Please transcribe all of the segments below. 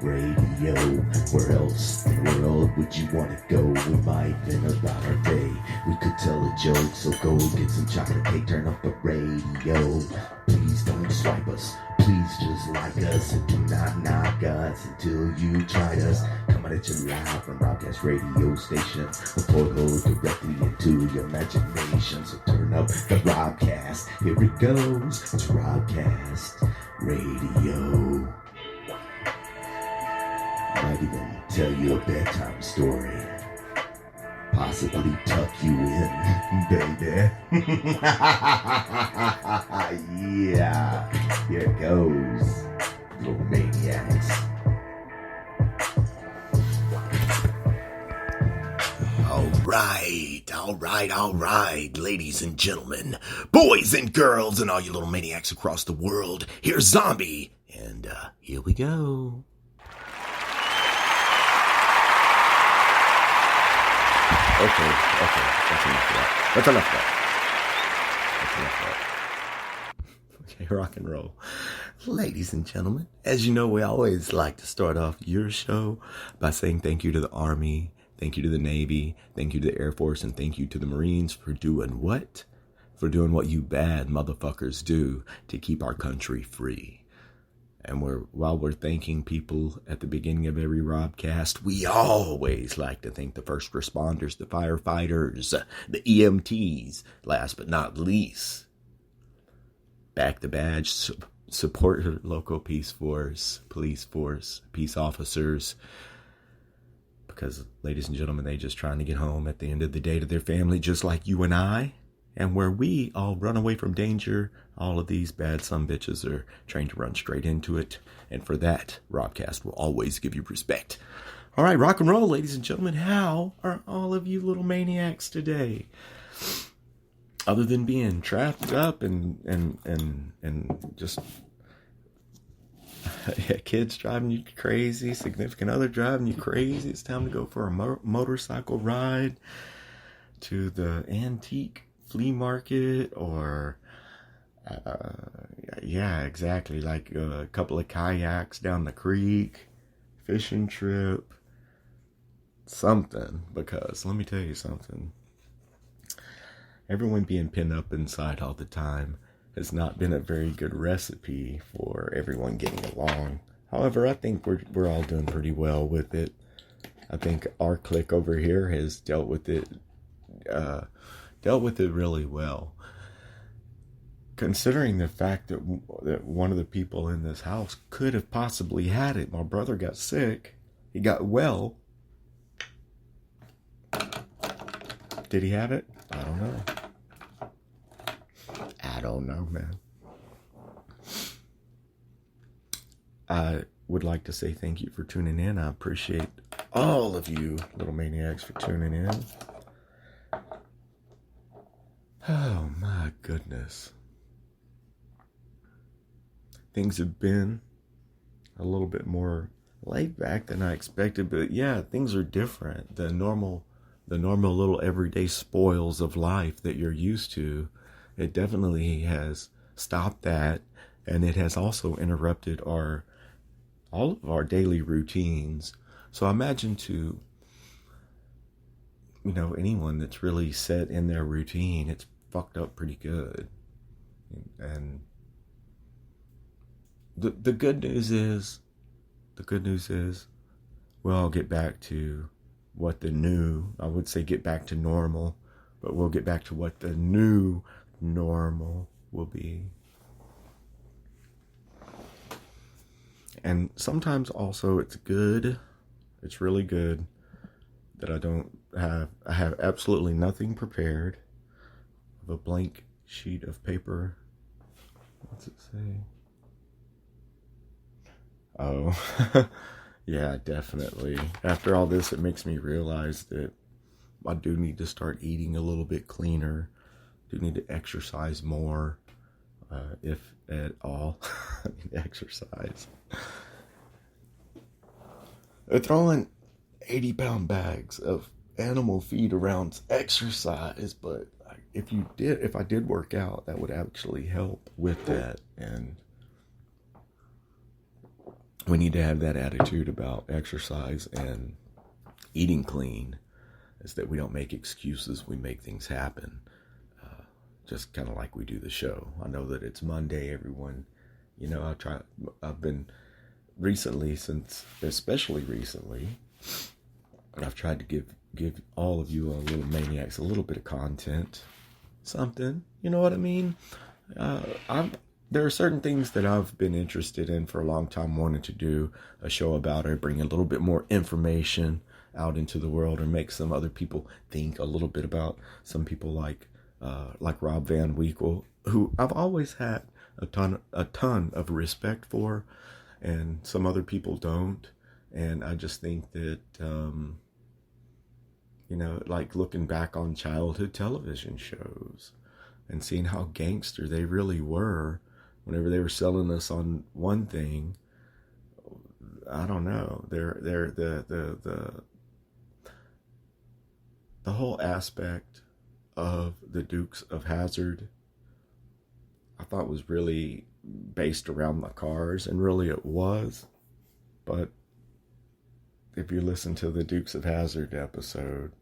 Radio. Where else in the world would you want to go? We might vent about our day. We could tell a joke, so go get some chocolate cake, turn up the radio. Please don't swipe us, please just like us, and do not knock us until you tried us. Coming at you live from Robcast radio station, the portal directly into your imagination. So turn up the Robcast, here it goes. It's Robcast radio. Might even tell you a bedtime story. Possibly tuck you in, baby. Yeah, here it goes. Little maniacs. All right, ladies and gentlemen, boys and girls, and all you little maniacs across the world. Here's Zombie, and here we go. Okay, that's enough of that. That's enough of that. Okay, rock and roll. Ladies and gentlemen, as you know, we always like to start off your show by saying thank you to the Army, thank you to the Navy, thank you to the Air Force, and thank you to the Marines for doing what? For doing what you bad motherfuckers do to keep our country free. And while we're thanking people at the beginning of every Robcast, we always like to thank the first responders, the firefighters, the EMTs, last but not least. Back the badge, support your local police force, peace officers. Because, ladies and gentlemen, they just trying to get home at the end of the day to their family, just like you and I. And where we all run away from danger, all of these bad sumbitches are trained to run straight into it. And for that, Robcast will always give you respect. All right, rock and roll, ladies and gentlemen. How are all of you little maniacs today? Other than being trapped up and just kids driving you crazy, significant other driving you crazy. It's time to go for a motorcycle ride to the antique flea market, or yeah, exactly, like a couple of kayaks down the creek, fishing trip, something. Because let me tell you something, everyone being pinned up inside all the time has not been a very good recipe for everyone getting along. However, I think we're all doing pretty well with it. I think our clique over here has dealt with it really well, considering the fact that one of the people in this house could have possibly had it. My brother got sick. He got well. Did he have it? I don't know, man. I would like to say thank you for tuning in. I appreciate all of you little maniacs for tuning in. Oh my goodness. Things have been a little bit more laid back than I expected, but yeah, things are different. The normal little everyday spoils of life that you're used to, it definitely has stopped that, and it has also interrupted all of our daily routines. So I imagine to anyone that's really set in their routine, it's fucked up pretty good. And the good news is we'll all get back to what I would say get back to normal, but we'll get back to what the new normal will be. And sometimes also it's really good that I have absolutely nothing prepared. I have a blank sheet of paper. What's it say? Oh, yeah, definitely. After all this, it makes me realize that I do need to start eating a little bit cleaner. Do need to exercise more, if at all. I need to exercise. They're throwing 80-pound bags of animal feed around exercise, but if I did work out, that would actually help with that. And we need to have that attitude about exercise and eating clean, is that we don't make excuses, we make things happen. Just kind of like we do the show. I know that it's Monday, everyone. I've been recently, especially recently, I've tried to give all of you little maniacs a little bit of content, something, you know what I mean? There are certain things that I've been interested in for a long time, wanting to do a show about, or bring a little bit more information out into the world, or make some other people think a little bit about. Some people like Rob Van Winkle, who I've always had a ton of respect for, and some other people don't. And I just think that, like looking back on childhood television shows and seeing how gangster they really were whenever they were selling us on one thing. I don't know. They're the whole aspect of the Dukes of Hazzard, I thought was really based around the cars, and really it was. But if you listen to the Dukes of Hazzard episode,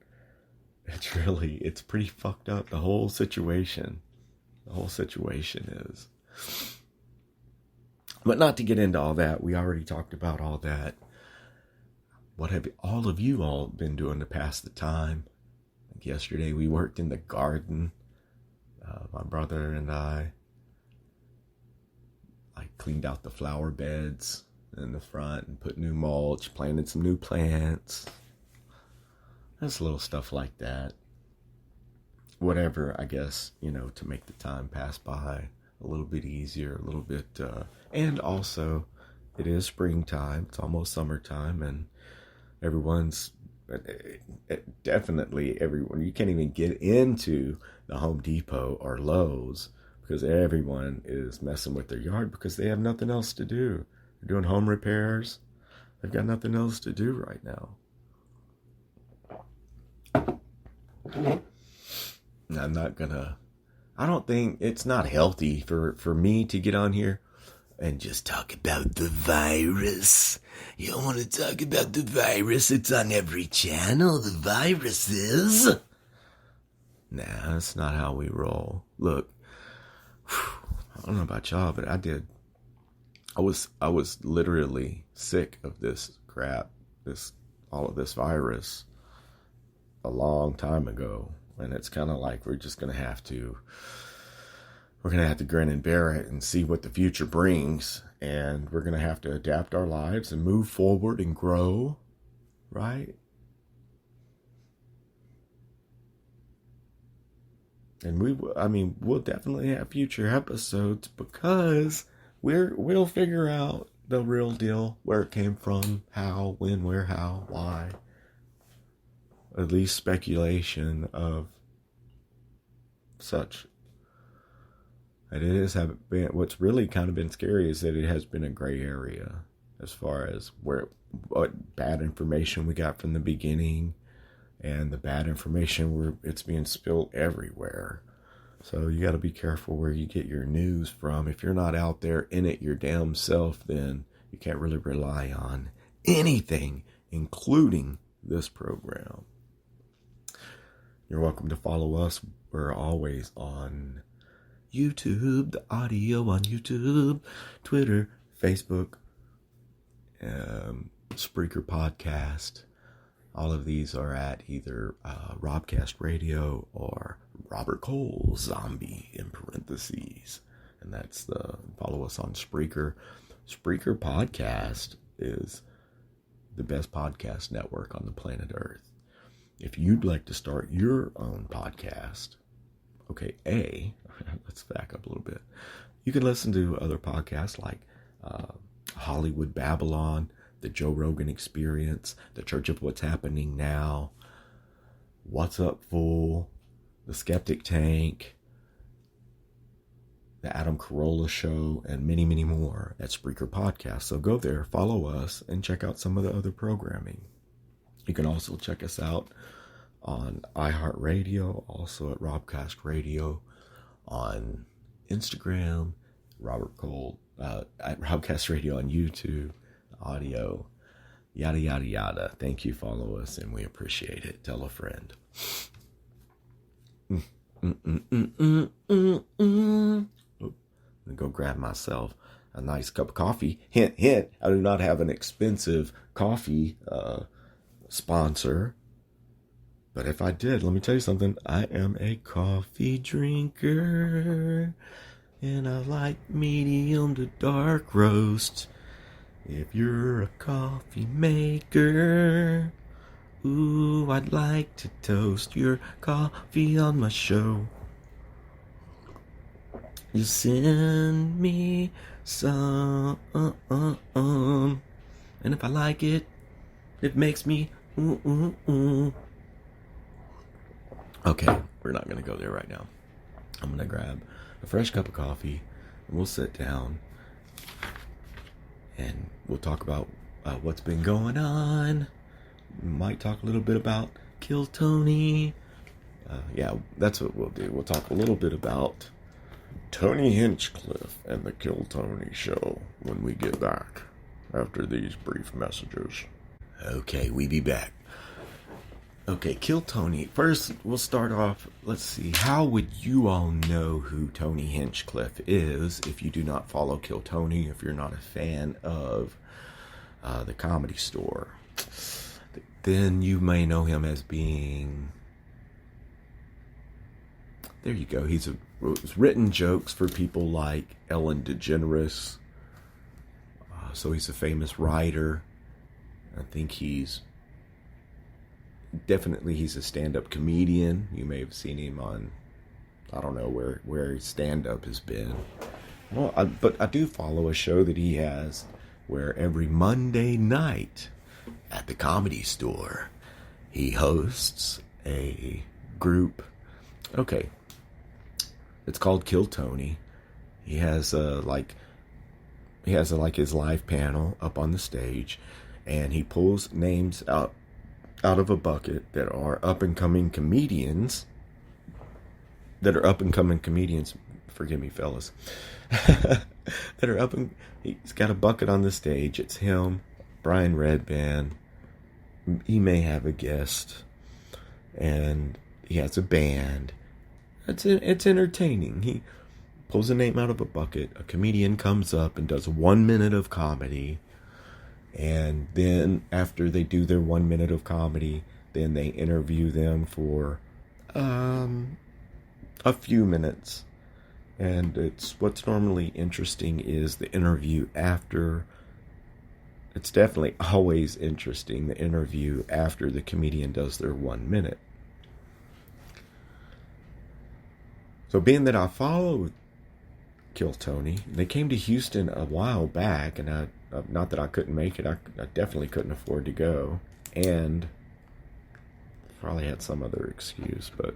it's pretty fucked up. The whole situation is. But not to get into all that. We already talked about all that. What have all of you all been doing to pass the time? Like yesterday, we worked in the garden. My brother and I cleaned out the flower beds in the front and put new mulch, planted some new plants. Just little stuff like that. Whatever, I guess, to make the time pass by a little bit easier, a little bit, and also it is springtime, it's almost summertime, and everyone's, definitely everyone, you can't even get into the Home Depot or Lowe's because everyone is messing with their yard because they have nothing else to do. They're doing home repairs. They've got nothing else to do right now. I don't think it's not healthy for me to get on here and just talk about the virus. You don't want to talk about the virus. It's on every channel, the virus is. Nah, that's not how we roll. Look, I don't know about y'all, but I was literally sick of this crap, all of this virus a long time ago. And it's kind of like we're going to have to grin and bear it and see what the future brings. And we're going to have to adapt our lives and move forward and grow, right? And we'll definitely have future episodes because we'll figure out the real deal, where it came from, how, when, where, how, why. At least speculation of such. And it has been, what's really kind of been scary is that it has been a gray area as far as what bad information we got from the beginning and the bad information where it's being spilled everywhere. So you got to be careful where you get your news from. If you're not out there in it your damn self, then you can't really rely on anything, including this program. You're welcome to follow us. We're always on YouTube, the audio on YouTube, Twitter, Facebook, Spreaker Podcast. All of these are at either Robcast Radio or Robert Cole Zombie in parentheses. And that's follow us on Spreaker. Spreaker Podcast is the best podcast network on the planet Earth. If you'd like to start your own podcast, let's back up a little bit. You can listen to other podcasts like Hollywood Babylon, The Joe Rogan Experience, The Church of What's Happening Now, What's Up Fool, The Skeptic Tank, The Adam Carolla Show, and many, many more at Spreaker Podcast. So go there, follow us, and check out some of the other programming. You can also check us out on iHeartRadio, also at Robcast Radio, on Instagram, Robert Cole, at Robcast Radio on YouTube, audio, yada, yada, yada. Thank you, follow us, and we appreciate it. Tell a friend. I'm gonna go grab myself a nice cup of coffee. Hint, hint, I do not have an expensive coffee sponsor. But if I did, let me tell you something. I am a coffee drinker, and I like medium to dark roast. If you're a coffee maker, ooh, I'd like to toast your coffee on my show. You send me some, and if I like it, it makes me ooh. Okay, we're not gonna go there right now. I'm gonna grab a fresh cup of coffee, and we'll sit down, and we'll talk about what's been going on. We might talk a little bit about Kill Tony. Yeah, that's what we'll do. We'll talk a little bit about Tony Hinchcliffe and the Kill Tony show when we get back after these brief messages. Okay, we be back. Okay, Kill Tony. First, we'll start off, let's see, how would you all know who Tony Hinchcliffe is if you do not follow Kill Tony, if you're not a fan of the Comedy Store? Then you may know him as being... There you go. He's written jokes for people like Ellen DeGeneres. So he's a famous writer. I think he's a stand-up comedian. You may have seen him on, I don't know where his stand-up has been. Well, but I do follow a show that he has where every Monday night at the Comedy Store, he hosts a group. Okay, it's called Kill Tony. He has his live panel up on the stage, and he pulls names out of a bucket that are up-and-coming comedians. Forgive me, fellas. He's got a bucket on the stage. It's him, Brian Redband. He may have a guest, and he has a band. It's entertaining. He pulls a name out of a bucket. A comedian comes up and does 1 minute of comedy. And then after they do their 1 minute of comedy, then they interview them for a few minutes. And what's normally interesting is the interview after. It's definitely always interesting, the interview after the comedian does their 1 minute. So being that I follow Kill Tony, they came to Houston a while back, and not that I couldn't make it, I definitely couldn't afford to go, and probably had some other excuse, but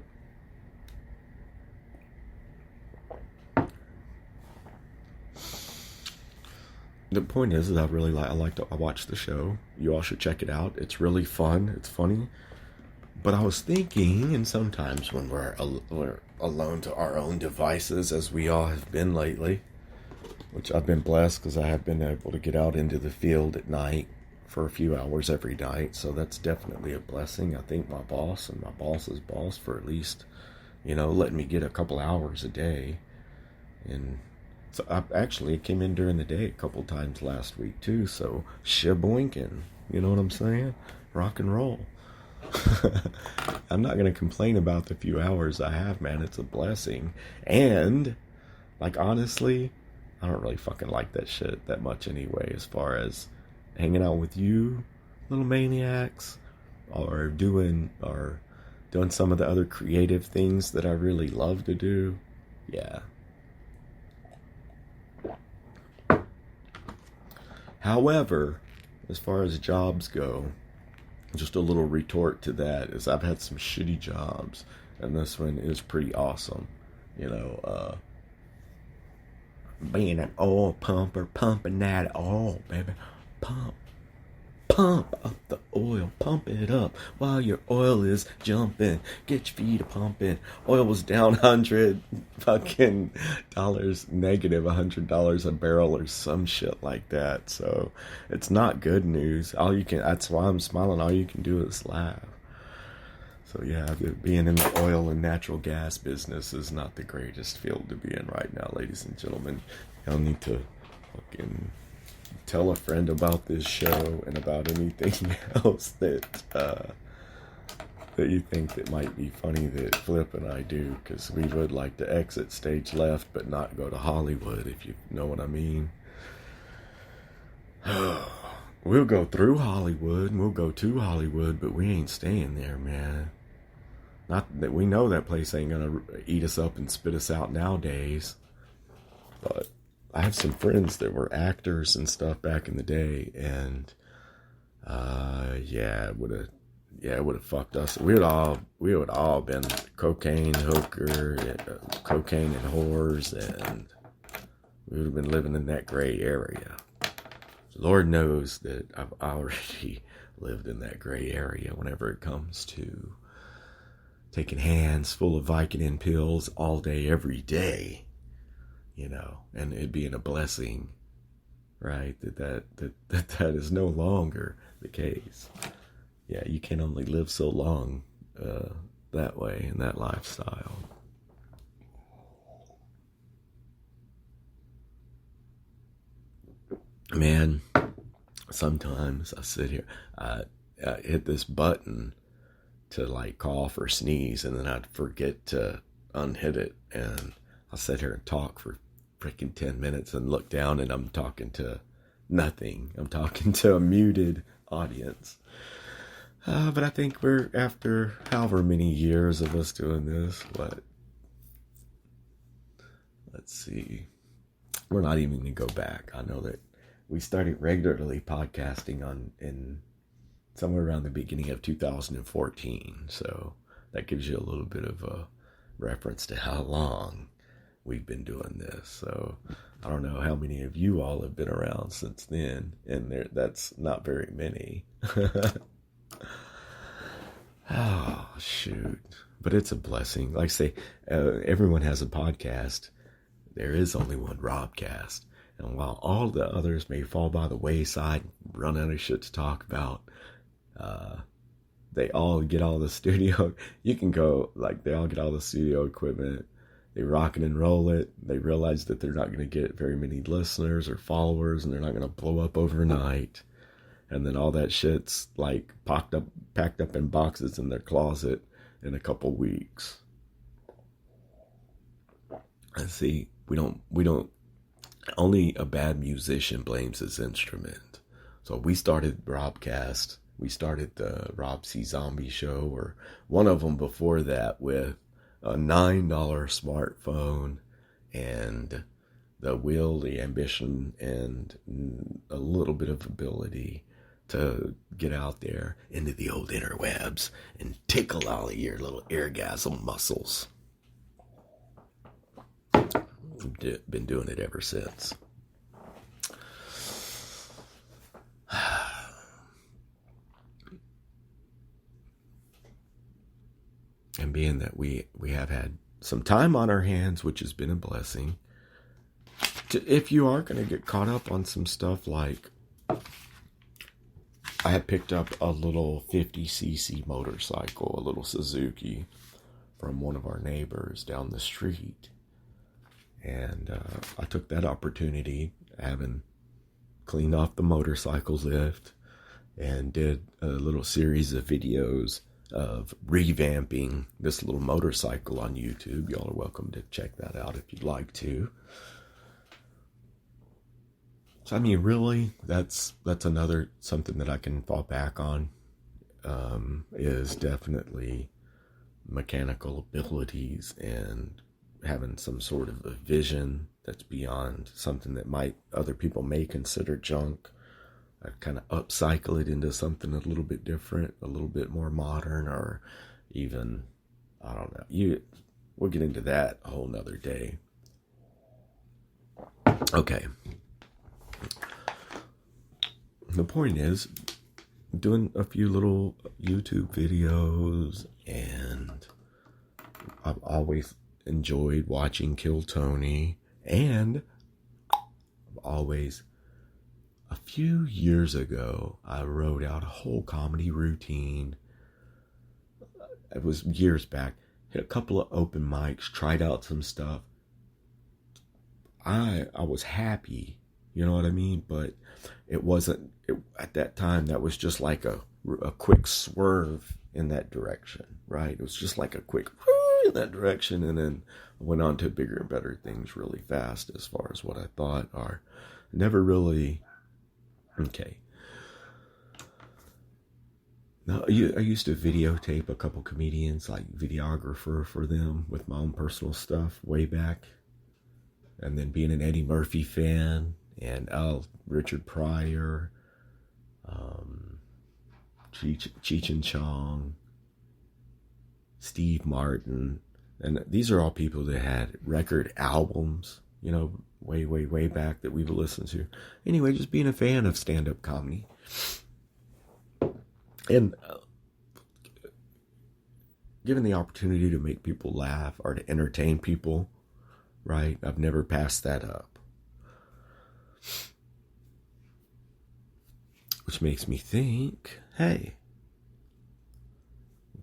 the point is I watch the show. You all should check it out. It's really fun. It's funny. But I was thinking, and sometimes when we're alone to our own devices, as we all have been lately, which I've been blessed because I have been able to get out into the field at night for a few hours every night. So that's definitely a blessing. I thank my boss and my boss's boss for at least, letting me get a couple hours a day. And so I actually came in during the day a couple times last week too. So shaboinking, you know what I'm saying? Rock and roll. I'm not going to complain about the few hours I have, man. It's a blessing. And, honestly, I don't really fucking like that shit that much anyway, as far as hanging out with you little maniacs, or doing some of the other creative things that I really love to do. Yeah. However, as far as jobs go, just a little retort to that is I've had some shitty jobs, and this one is pretty awesome. Being an oil pumper, pumping that oil, baby. Pump up the oil, pump it up while your oil is jumping. Get your feet a pumping. Oil was down $100 negative $100 a barrel or some shit like that. So it's not good news. That's why I'm smiling. All you can do is laugh. So yeah, being in the oil and natural gas business is not the greatest field to be in right now, ladies and gentlemen. Y'all need to fucking tell a friend about this show and about anything else that you think that might be funny that Flip and I do, because we would like to exit stage left but not go to Hollywood, if you know what I mean. We'll go through Hollywood and we'll go to Hollywood, but we ain't staying there, man. Not that we know that place ain't gonna eat us up and spit us out nowadays, but I have some friends that were actors and stuff back in the day, and it would have fucked us. We would all been cocaine hooker, cocaine and whores, and we would have been living in that gray area. Lord knows that I've already lived in that gray area whenever it comes to taking hands full of Vicodin pills all day, every day, and it being a blessing, right? That is no longer the case. Yeah, you can only live so long that way, in that lifestyle. Man, sometimes I sit here, I hit this button to like cough or sneeze, and then I'd forget to unhit it, and I'll sit here and talk for freaking 10 minutes and look down, and I'm talking to nothing. I'm talking to a muted audience. But I think we're, after however many years of us doing this, let's see, we're not even going to go back. I know that we started regularly podcasting in somewhere around the beginning of 2014. So that gives you a little bit of a reference to how long we've been doing this. So I don't know how many of you all have been around since then, and that's not very many. Oh, shoot. But it's a blessing. Like I say, everyone has a podcast. There is only one Robcast. And while all the others may fall by the wayside, run out of shit to talk about, they all get all the studio. You can go, like, they all get all the studio equipment. They rock it and roll it. They realize that they're not going to get very many listeners or followers, and they're not going to blow up overnight. And then all that shit's like packed up in boxes in their closet in a couple weeks. And see, we don't. Only a bad musician blames his instrument. So we started Robcast. We started the Rob C. Zombie Show, or one of them before that, with a $9 smartphone and the will, the ambition, and a little bit of ability to get out there into the old interwebs and tickle all of your little orgasm muscles. Been doing it ever since. And being that we have had some time on our hands, which has been a blessing, if you are going to get caught up on some stuff, like I had picked up a little 50cc motorcycle, a little Suzuki, from one of our neighbors down the street. And I took that opportunity, having cleaned off the motorcycle lift, and did a little series of videos of revamping this little motorcycle on YouTube. Y'all are welcome to check that out if you'd like to. So I mean, really, that's another something that I can fall back on, is definitely mechanical abilities and having some sort of a vision that's beyond something that other people may consider junk. I kind of upcycle it into something a little bit different, a little bit more modern, or even, I don't know. We'll get into that a whole nother day. Okay. The point is, doing a few little YouTube videos, and I've always enjoyed watching Kill Tony, and a few years ago, I wrote out a whole comedy routine. It was years back. Hit a couple of open mics, tried out some stuff. I was happy, you know what I mean? But it wasn't, at that time, that was just like a quick swerve in that direction, right? It was just like a quick in that direction, and then I went on to bigger and better things really fast as far as what I thought are never really, okay. No, I used to videotape a couple comedians, like videographer for them with my own personal stuff way back. And then being an Eddie Murphy fan, and Richard Pryor, Cheech and Chong, Steve Martin. And these are all people that had record albums, you know, way, way, way back that we've listened to. Anyway, just being a fan of stand-up comedy. And given the opportunity to make people laugh or to entertain people, right? I've never passed that up. Which makes me think, hey,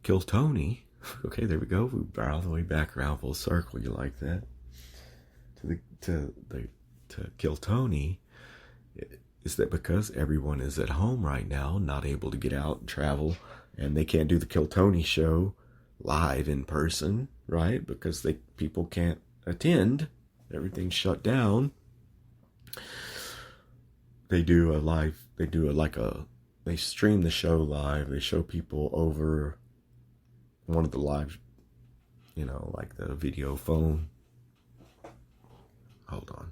Kill Tony. Okay, there we go. We brought all the way back around full circle. You like that? To Kill Tony. Is that because everyone is at home right now, not able to get out and travel, and they can't do the Kill Tony show live in person, right? Because people can't attend. Everything's shut down. They stream the show live. They show people over one of the live, you know, like the video phone. Hold on.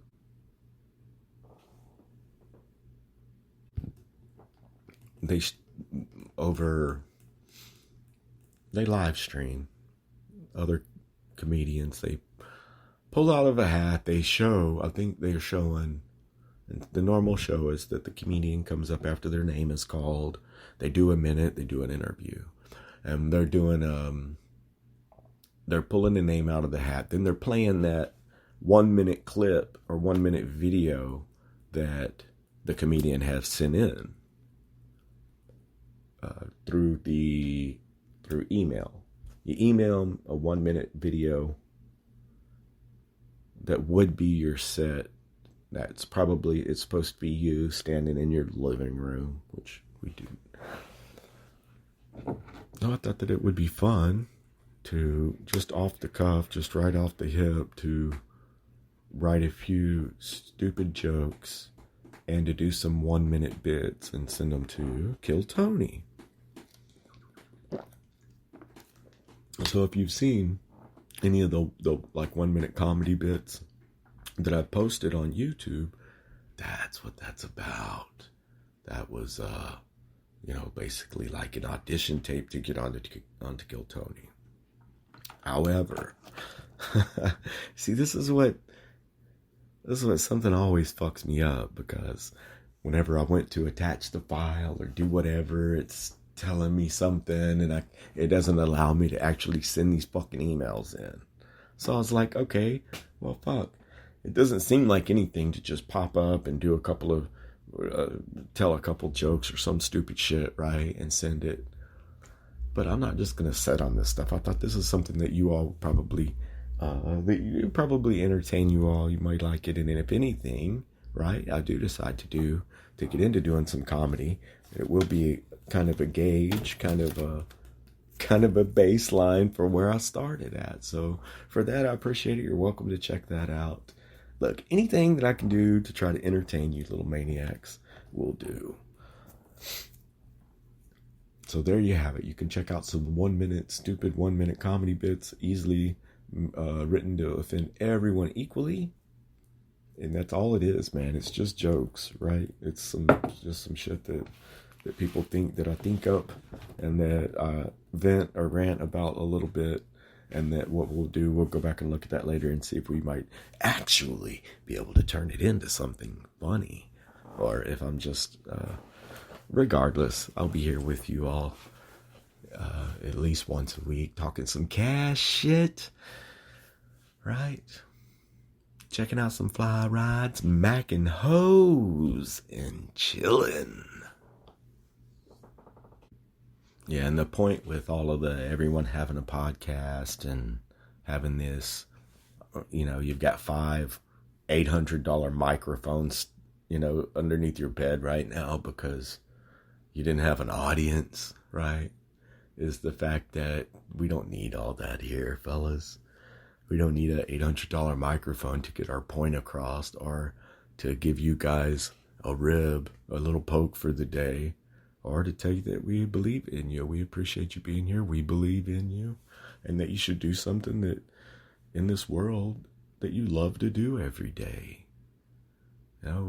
They live stream other comedians. They pull out of a hat. They show, I think they're showing, the normal show is that the comedian comes up after their name is called. They do a minute. They do an interview. And they're doing, they're pulling the name out of the hat. Then they're playing that 1 minute clip or 1 minute video that the comedian has sent in through email. You email them a 1 minute video that would be your set. It's supposed to be you standing in your living room, which we do. No, I thought that it would be fun to just off the cuff, just right off the hip, to write a few stupid jokes and to do some 1 minute bits and send them to Kill Tony. So if you've seen any of the like 1 minute comedy bits that I've posted on YouTube, that's what that's about. That was, basically like an audition tape to get onto Kill Tony. However, see, this is what something always fucks me up, because whenever I went to attach the file or do whatever, it's telling me something, and it doesn't allow me to actually send these fucking emails in. So I was like, okay, well, fuck. It doesn't seem like anything to just pop up and do a couple of, tell a couple jokes or some stupid shit, right, and send it. But I'm not just going to sit on this stuff. I thought this is something that you all probably, entertain you all. You might like it, and if anything, right, I do decide to get into doing some comedy, it will be kind of a gauge, kind of a baseline for where I started at. So for that, I appreciate it. You're welcome to check that out. Look, anything that I can do to try to entertain you little maniacs will do. So there you have it. You can check out some 1 minute, stupid 1 minute comedy bits, easily written to offend everyone equally. And that's all it is, man. It's just jokes, right? It's just some shit that people think that I think up, and that I vent or rant about a little bit, and that what we'll do, we'll go back and look at that later and see if we might actually be able to turn it into something funny, or if I'm just regardless, I'll be here with you all at least once a week, talking some cash shit, right? Checking out some fly rides, macking hoes, and chilling. Yeah, and the point with all of everyone having a podcast and having this, you've got 5 $800 microphones, underneath your bed right now because you didn't have an audience, right? Is the fact that we don't need all that here, fellas. We don't need an $800 microphone to get our point across or to give you guys a rib, a little poke for the day, or to tell you that we believe in you. We appreciate you being here. We believe in you, and that you should do something that in this world that you love to do every day.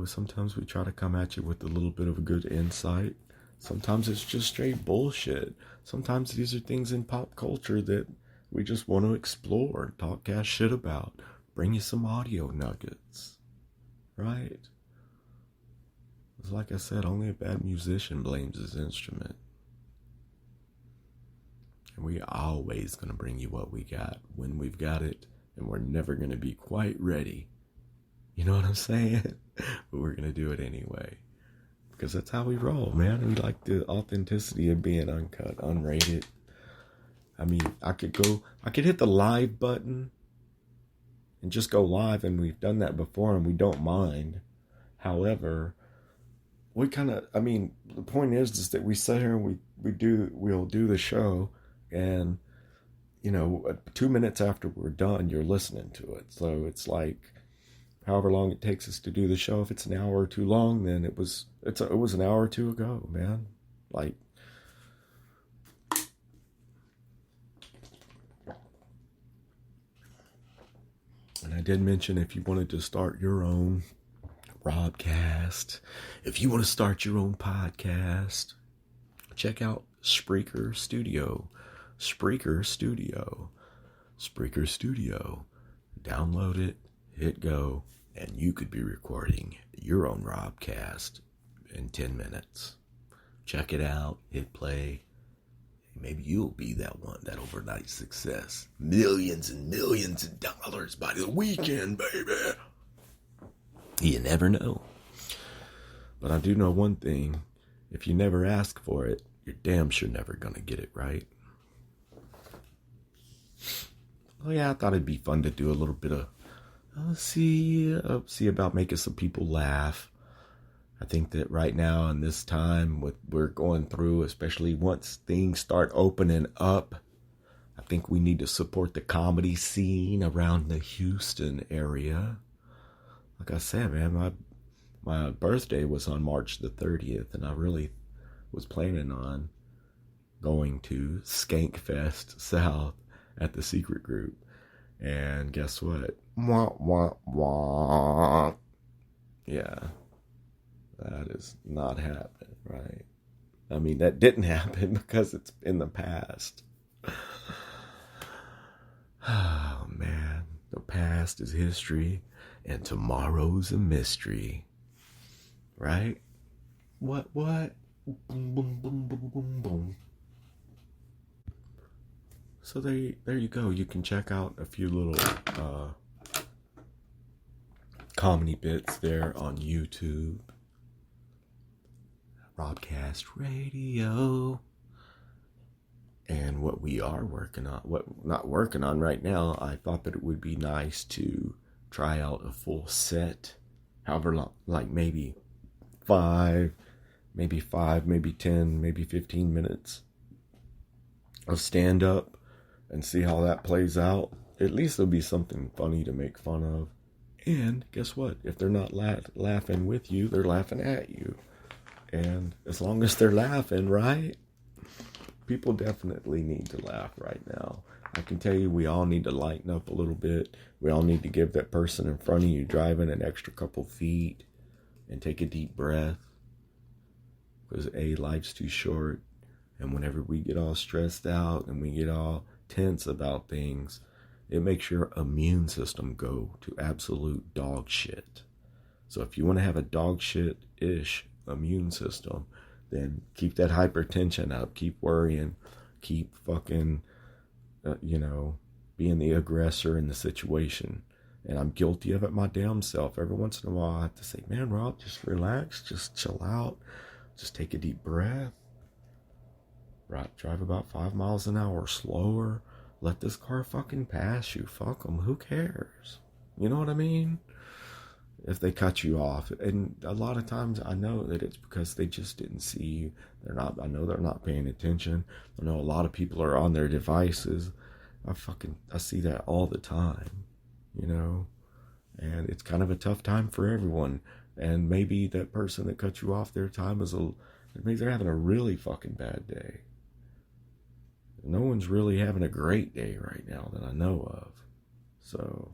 Sometimes we try to come at you with a little bit of a good insight. Sometimes it's just straight bullshit. Sometimes these are things in pop culture that we just want to explore, talk gas shit about, bring you some audio nuggets, right? It's like I said, only a bad musician blames his instrument. And we are always going to bring you what we got when we've got it, and we're never going to be quite ready. You know what I'm saying? But we're going to do it anyway. Because that's how we roll, man. We like the authenticity of being uncut, unrated. I mean, I could hit the live button and just go live, and we've done that before, and we don't mind. However, the point is that we sit here and we'll do the show, and 2 minutes after we're done, you're listening to it. So it's like, however long it takes us to do the show. If it's an hour or too long, then it was an hour or two ago, man. Like, and I did mention, if you wanted to start your own Robcast, if you want to start your own podcast, check out Spreaker Studio. Download it, hit go, and you could be recording your own Robcast in 10 minutes. Check it out, hit play. Maybe you'll be that one, that overnight success. Millions and millions of dollars by the weekend, baby. You never know. But I do know one thing. If you never ask for it, you're damn sure never gonna get it, right? Oh yeah, I thought it'd be fun to do a little bit of see about making some people laugh. I think that right now in this time, what we're going through, especially once things start opening up, I think we need to support the comedy scene around the Houston area. Like I said, man, my birthday was on March the 30th, and I really was planning on going to Skankfest South at the secret group. And guess what? Wah, wah, wah. Yeah. That is not happening, right? I mean, that didn't happen because it's in the past. Oh, man. The past is history, and tomorrow's a mystery. Right? What? Boom, boom, boom, boom, boom, boom. So there you go. You can check out a few little comedy bits there on YouTube. Robcast Radio. And what we are working on, not working on right now, I thought that it would be nice to try out a full set, however long, like maybe 5, maybe 10, maybe 15 minutes of stand-up and see how that plays out. At least there'll be something funny to make fun of. And guess what? If they're not laughing with you, they're laughing at you. And as long as they're laughing, right? People definitely need to laugh right now. I can tell you, we all need to lighten up a little bit. We all need to give that person in front of you driving an extra couple feet and take a deep breath. Because life's too short. And whenever we get all stressed out and we get all tense about things, it makes your immune system go to absolute dog shit. So if you want to have a dog shit-ish immune system, then keep that hypertension up, keep worrying, keep fucking, being the aggressor in the situation. And I'm guilty of it my damn self. Every once in a while I have to say, man, Rob, just relax, just chill out, just take a deep breath. Right, drive about 5 miles an hour slower. Let this car fucking pass you. Fuck them. Who cares? You know what I mean? If they cut you off. And a lot of times I know that it's because they just didn't see you. I know they're not paying attention. I know a lot of people are on their devices. I see that all the time, and it's kind of a tough time for everyone. And maybe that person that cut you off, their time maybe they're having a really fucking bad day. No one's really having a great day right now that I know of. So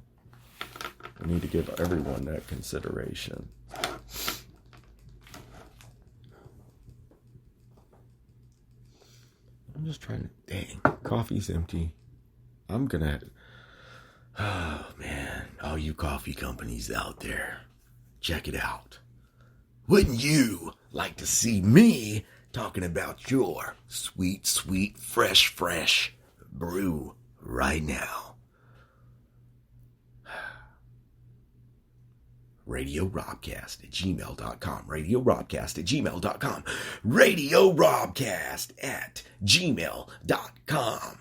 we need to give everyone that consideration. I'm just trying to, dang, coffee's empty. Oh man, all you coffee companies out there, check it out. Wouldn't you like to see me talking about your sweet, sweet, fresh brew right now? RadioRobcast@gmail.com. RadioRobcast@gmail.com. RadioRobcast@gmail.com.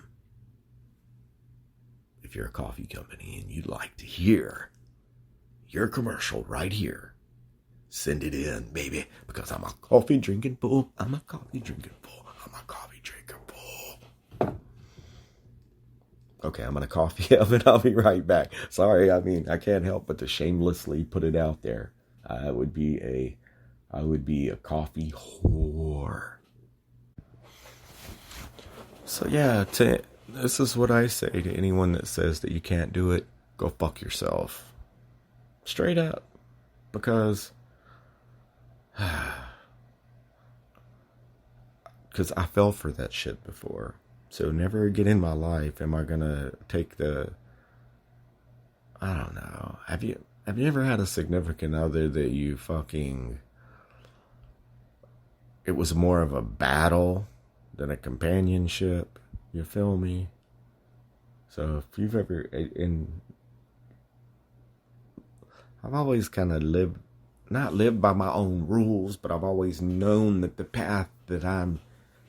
If you're a coffee company and you'd like to hear your commercial right here, send it in, baby, because I'm a coffee drinking fool. I'm a coffee drinking fool. Okay, I'm going to coffee up and I'll be right back. Sorry, I can't help but to shamelessly put it out there. I would be a coffee whore. So yeah, this is what I say to anyone that says that you can't do it. Go fuck yourself. Straight up. Because I fell for that shit before. So never again in my life am I gonna take I don't know. Have you ever had a significant other that you fucking, it was more of a battle than a companionship? You feel me? So if you've ever, I've always kind of not lived by my own rules, but I've always known that the path that I'm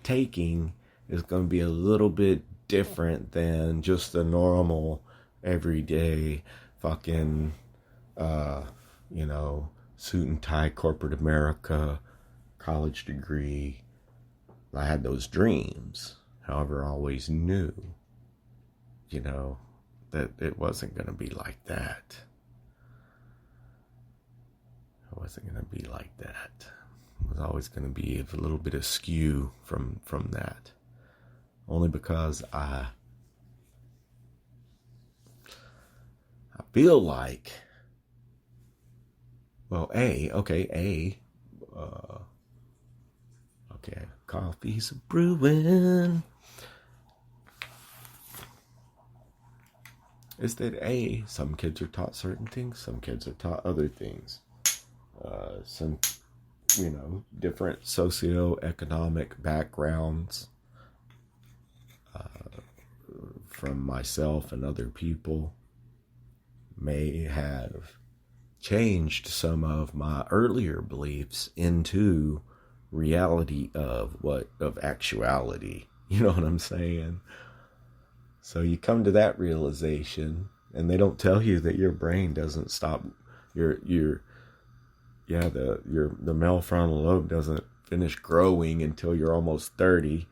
taking is going to be a little bit different than just the normal, everyday, fucking, suit and tie, corporate America, college degree. I had those dreams. However, I always knew, that it wasn't going to be like that. It wasn't going to be like that. It was always going to be a little bit askew from that. Only because I feel like, coffee's brewing. Is that some kids are taught certain things, some kids are taught other things. Some, different socioeconomic backgrounds from myself and other people may have changed some of my earlier beliefs into reality of actuality. You know what I'm saying? So you come to that realization, and they don't tell you that your brain doesn't stop. The male frontal lobe doesn't finish growing until you're almost 30.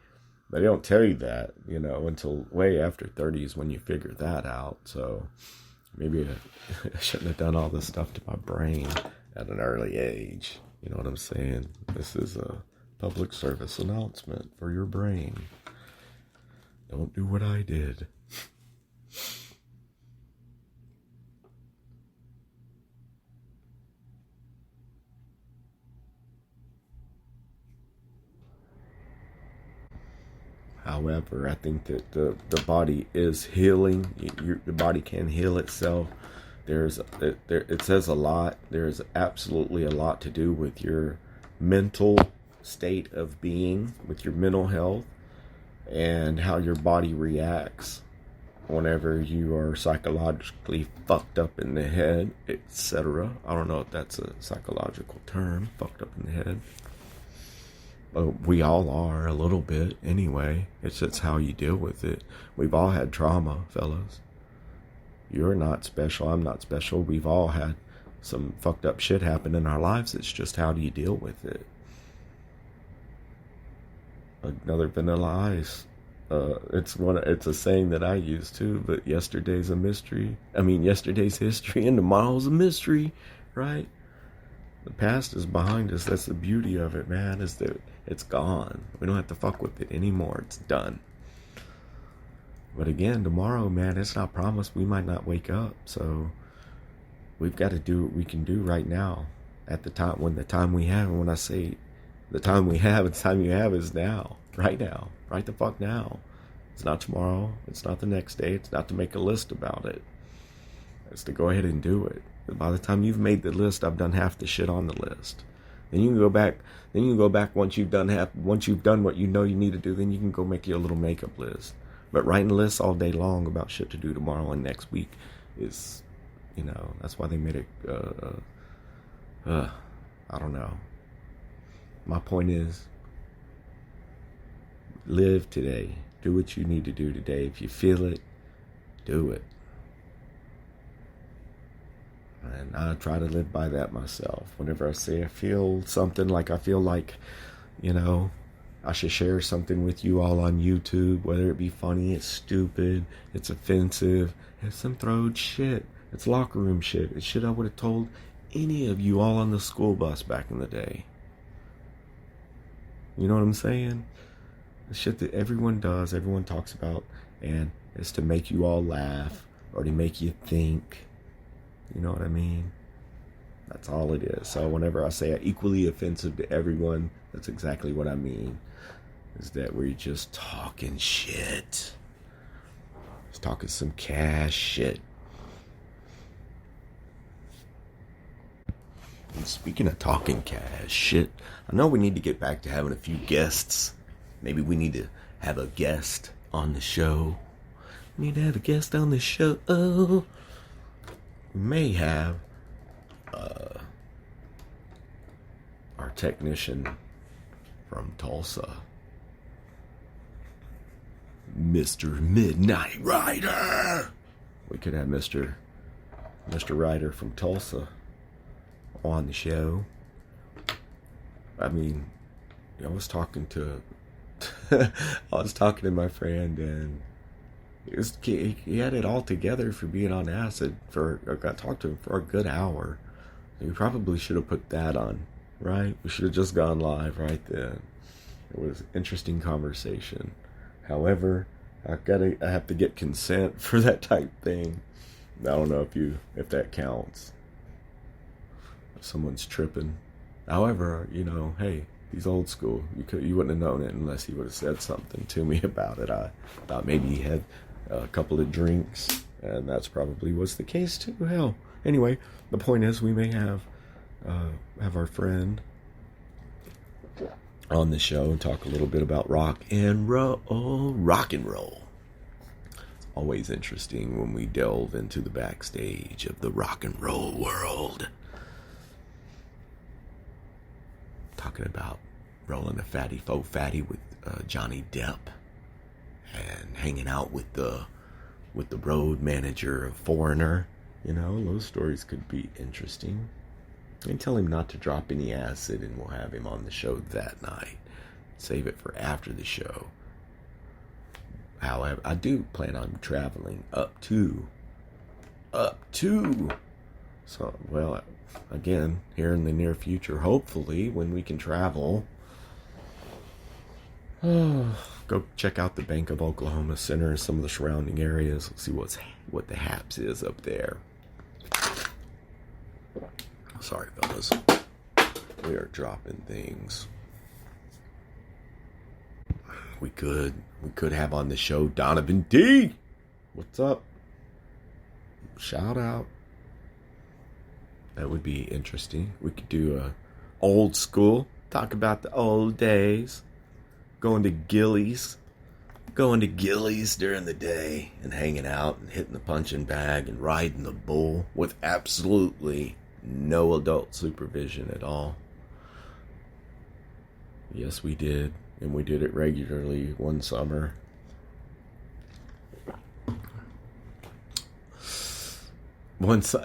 They don't tell you that, until way after 30 is when you figure that out. So maybe I shouldn't have done all this stuff to my brain at an early age. You know what I'm saying? This is a public service announcement for your brain. Don't do what I did. However, I think that the body is healing. The body can heal itself. It says a lot. There's absolutely a lot to do with your mental state of being with your mental health and how your body reacts whenever you are psychologically fucked up in the head, etc. I don't know if that's a psychological term, fucked up in the head. But we all are a little bit anyway. It's just how you deal with it. We've all had trauma, fellas. You're not special. I'm not special. We've all had some fucked up shit happen in our lives. It's just how do you deal with it? Another Vanilla Ice. It's a saying that I use too. But yesterday's a mystery. Yesterday's history and tomorrow's a mystery, right? The past is behind us. That's the beauty of it, man. Is that it's gone. We don't have to fuck with it anymore. It's done. But again, tomorrow, man, it's not promised. We might not wake up. So we've got to do what we can do right now. At the time we have. And when I say the time we have, the time you have is now. Right now. Right the fuck now. It's not tomorrow. It's not the next day. It's not to make a list about it. It's to go ahead and do it. By the time you've made the list, I've done half the shit on the list. Then you can go back. Once you've done what you know you need to do. Then you can go make your little makeup list. But writing lists all day long about shit to do tomorrow and next week is, that's why they made it. I don't know. My point is, live today. Do what you need to do today. If you feel it, do it. And I try to live by that myself. Whenever I say I feel something, like I feel like, I should share something with you all on YouTube, whether it be funny, it's stupid, it's offensive, it's some throwed shit, it's locker room shit, it's shit I would have told any of you all on the school bus back in the day. You know what I'm saying? The shit that everyone does, everyone talks about, and it's to make you all laugh or to make you think. You know what I mean? That's all it is. So whenever I say equally offensive to everyone, that's exactly what I mean. Is that we're just talking shit. Just talking some cash shit. And speaking of talking cash shit, I know we need to get back to having a few guests. Maybe we need to have a guest on the show. We need to have a guest on the show. Oh. We may have our technician from Tulsa, Mr. Midnight Rider. We could have Mr. Rider from Tulsa on the show. I was talking to my friend, and he had it all together for being on acid. I got talked to him for a good hour. We probably should have put that on, right? We should have just gone live right then. It was an interesting conversation. However, I have to get consent for that type thing. I don't know if that counts. If someone's tripping. However, hey, he's old school. You wouldn't have known it unless he would have said something to me about it. I thought maybe he had a couple of drinks, and that's probably was the case too. Hell, anyway, the point is we may have our friend on the show and talk a little bit about rock and roll. It's always interesting when we delve into the backstage of the rock and roll world. Talking about rolling a faux fatty with Johnny Depp, and hanging out with the road manager of Foreigner. Those stories could be interesting. And tell him not to drop any acid, and we'll have him on the show that night. Save it for after the show. However, I do plan on traveling up to. So, well, again, here in the near future, hopefully, when we can travel. Go check out the Bank of Oklahoma Center and some of the surrounding areas. See what the haps is up there. Sorry, fellas. We are dropping things. We could have on the show Donovan D. What's up? Shout out. That would be interesting. We could do a old school Talk about the old days. Going to Gillies during the day and hanging out and hitting the punching bag and riding the bull with absolutely no adult supervision at all. Yes, we did. And we did it regularly one summer.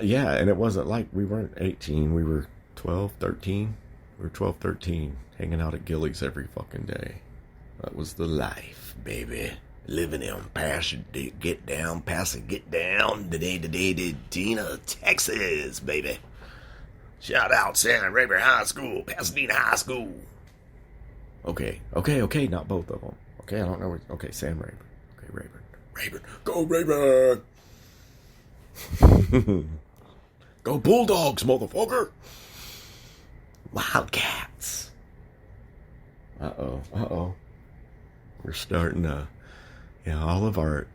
Yeah, and it wasn't like we weren't 18. We were 12, 13. We were 12, 13, hanging out at Gillies every fucking day. That was the life, baby. Living in pass it, get down, today, Tina, Texas, baby. Shout out San Rayburn High School, Pasadena High School. Okay, not both of them. Okay, I don't know. Okay, San Rayburn. Okay, Rayburn. Go Rayburn! Go Bulldogs, motherfucker! Wildcats. Uh-oh. We're starting to, all of our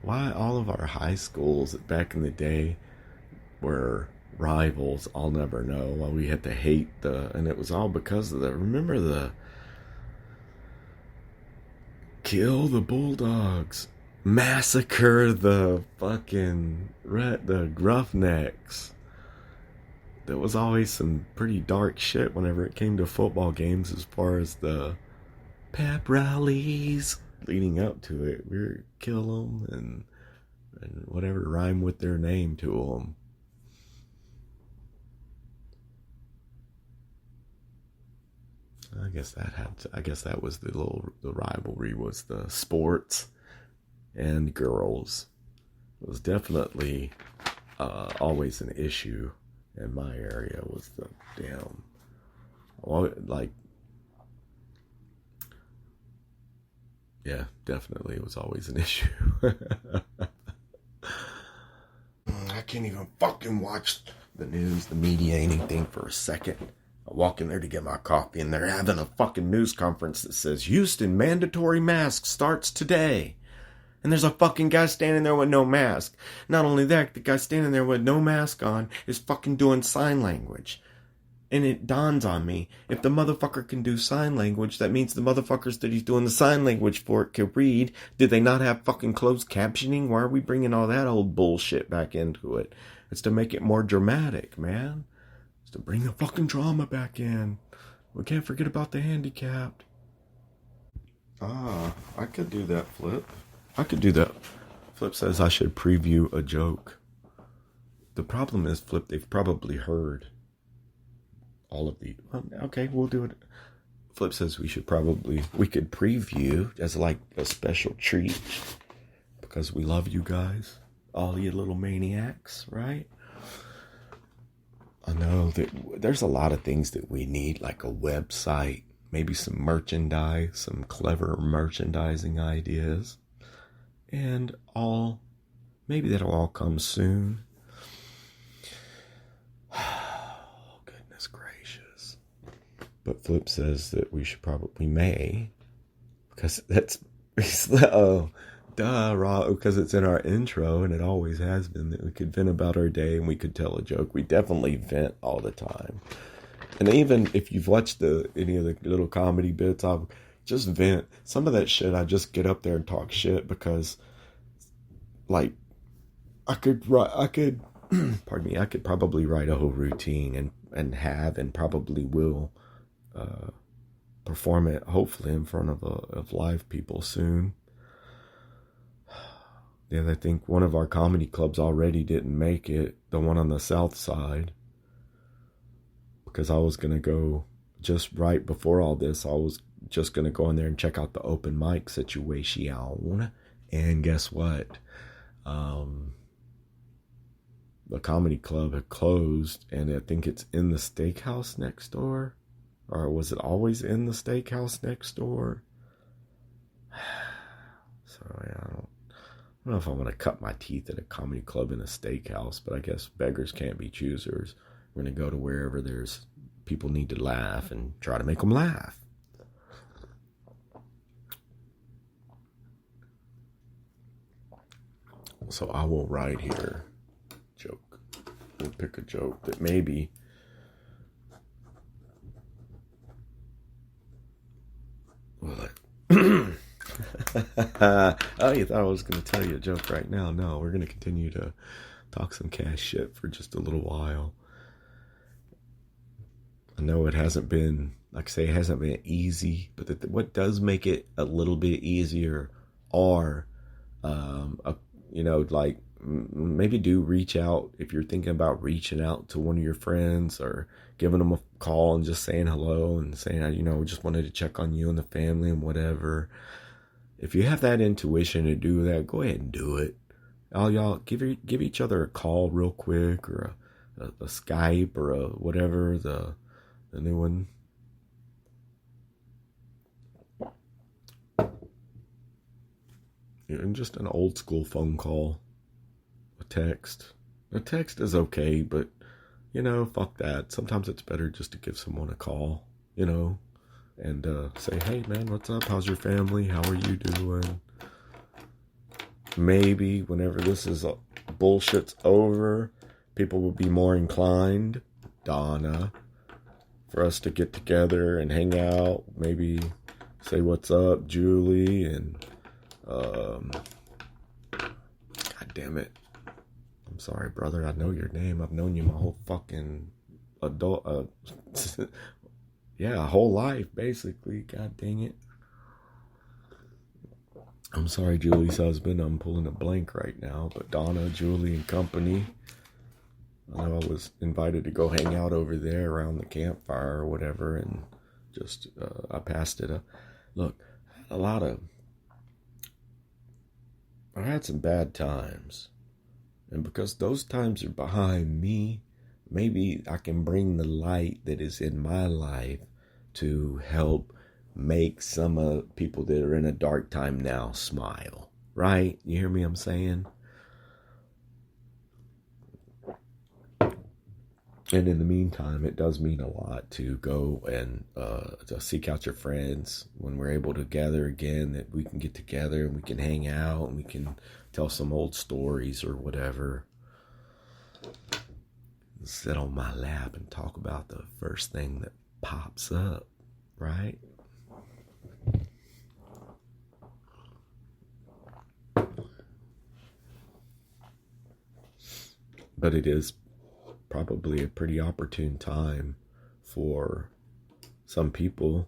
high schools back in the day were rivals. I'll never know why we had to hate and it was all because of remember the kill the Bulldogs, massacre the fucking the Roughnecks. There was always some pretty dark shit whenever it came to football games as far as the pep rallies leading up to it. We were kill them and whatever rhyme with their name to them. I guess that was the rivalry was the sports and girls. It was definitely always an issue in my area was the damn, yeah, definitely it was always an issue. I can't even fucking watch the news, the media, anything for a second. I walk in there to get my coffee and they're having a fucking news conference that says Houston mandatory mask starts today. And there's a fucking guy standing there with no mask. Not only that, the guy standing there with no mask on is fucking doing sign language. And it dawns on me, if the motherfucker can do sign language, that means the motherfuckers that he's doing the sign language for can read. Did they not have fucking closed captioning? Why are we bringing all that old bullshit back into it? It's to make it more dramatic, man. It's to bring the fucking drama back in. We can't forget about the handicapped. I could do that, Flip. I could do that. Flip says I should preview a joke. The problem is, Flip, they've probably heard all of the... Okay, we'll do it. Flip says we could preview as like a special treat because we love you guys, all you little maniacs, right? I know that there's a lot of things that we need, like a website, maybe some merchandise, some clever merchandising ideas. And maybe that'll all come soon. Oh, goodness gracious. But Flip says that we may, because that's, because it's in our intro and it always has been that we could vent about our day and we could tell a joke. We definitely vent all the time. And even if you've watched any of the little comedy bits, I'll just vent. Some of that shit, I just get up there and talk shit because, like, I could pardon me, I could probably write a whole routine and probably will perform it, hopefully, in front of live people soon. Yeah, I think one of our comedy clubs already didn't make it, the one on the south side, because I was going to go just right before all this. I was just going to go in there and check out the open mic situation. And guess what? The comedy club had closed, and I think it's in the steakhouse next door. Or was it always in the steakhouse next door? So, yeah, I don't know if I'm going to cut my teeth at a comedy club in a steakhouse, but I guess beggars can't be choosers. We're going to go to wherever there's people need to laugh and try to make them laugh. So I will write here joke. We'll pick a joke that maybe Oh, you thought I was going to tell you a joke right now? No, we're going to continue to talk some cash shit for just a little while. I know it hasn't been, like I say, it hasn't been easy, but what does make it a little bit easier are, like maybe do reach out if you're thinking about reaching out to one of your friends or giving them a call and just saying hello and saying, just wanted to check on you and the family and whatever. If you have that intuition to do that, go ahead and do it. All y'all give each other a call real quick, or a Skype, or a whatever, the new one. And just an old school phone call. A text. A text is okay, but fuck that. Sometimes it's better just to give someone a call, and say, hey man, what's up? How's your family? How are you doing? Maybe whenever this is bullshit's over, people will be more inclined, Donna, for us to get together and hang out. Maybe say what's up, Julie, and God damn it. I'm sorry, brother. I know your name. I've known you my whole fucking adult, whole life, basically. God dang it. I'm sorry, Julie's husband. I'm pulling a blank right now. But Donna, Julie, and company. I know I was invited to go hang out over there around the campfire or whatever. And just, I passed it. Look, I had some bad times. And because those times are behind me, maybe I can bring the light that is in my life to help make some people that are in a dark time now smile. Right? You hear me I'm saying? And in the meantime, it does mean a lot to go and to seek out your friends when we're able to gather again, that we can get together and we can hang out and we can tell some old stories or whatever. Sit on my lap and talk about the first thing that pops up, right? But it is probably a pretty opportune time for some people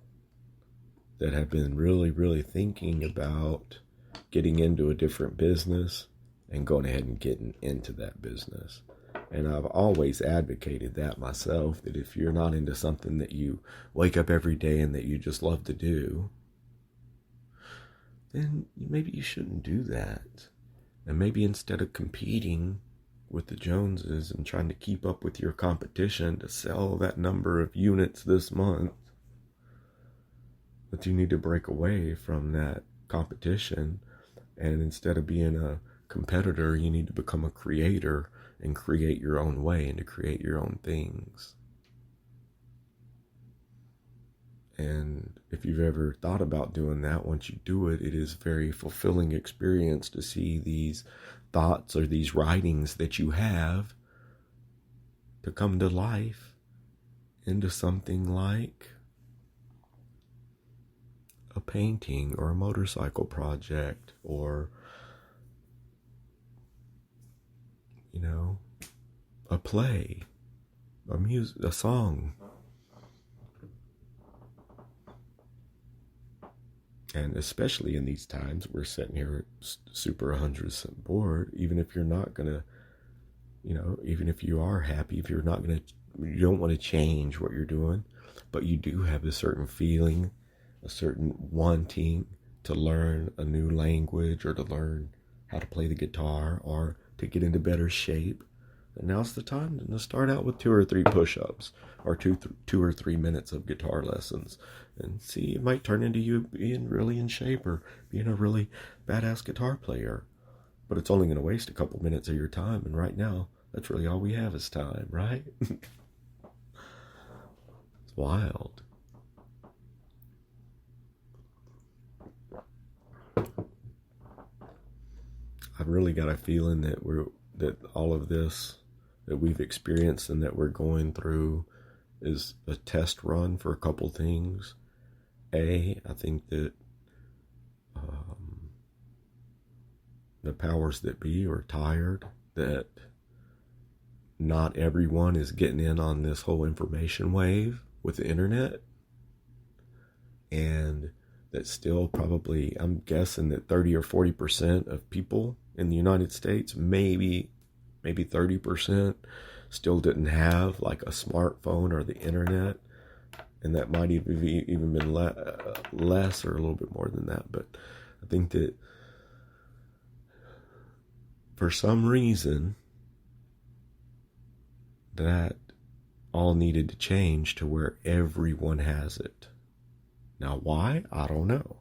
that have been really, really thinking about getting into a different business and going ahead and getting into that business. And I've always advocated that myself, that if you're not into something that you wake up every day and that you just love to do, then maybe you shouldn't do that. And maybe instead of competing with the Joneses and trying to keep up with your competition to sell that number of units this month, that you need to break away from that competition, and instead of being a competitor, you need to become a creator and create your own way and to create your own things. And if you've ever thought about doing that, once you do it, it is a very fulfilling experience to see these thoughts or these writings that you have to come to life into something like a painting or a motorcycle project, or a play, a song. And especially in these times, we're sitting here super 100% bored. Even if you're not gonna, even if you are happy, if you don't want to change what you're doing, but you do have a certain feeling, a certain wanting to learn a new language, or to learn how to play the guitar, or to get into better shape. And now's the time to start out with 2 or 3 push-ups, or 2 or 3 minutes of guitar lessons, and see, it might turn into you being really in shape or being a really badass guitar player. But it's only going to waste a couple minutes of your time, and right now, that's really all we have is time, right? It's wild. I've really got a feeling that all of this that we've experienced and that we're going through is a test run for a couple things. I think that the powers that be are tired that not everyone is getting in on this whole information wave with the internet, and that still probably, I'm guessing that 30 or 40% of people in the United States, maybe 30%, still didn't have like a smartphone or the internet, and that might even been less or a little bit more than that. But I think that for some reason that all needed to change to where everyone has it. Now, why? I don't know.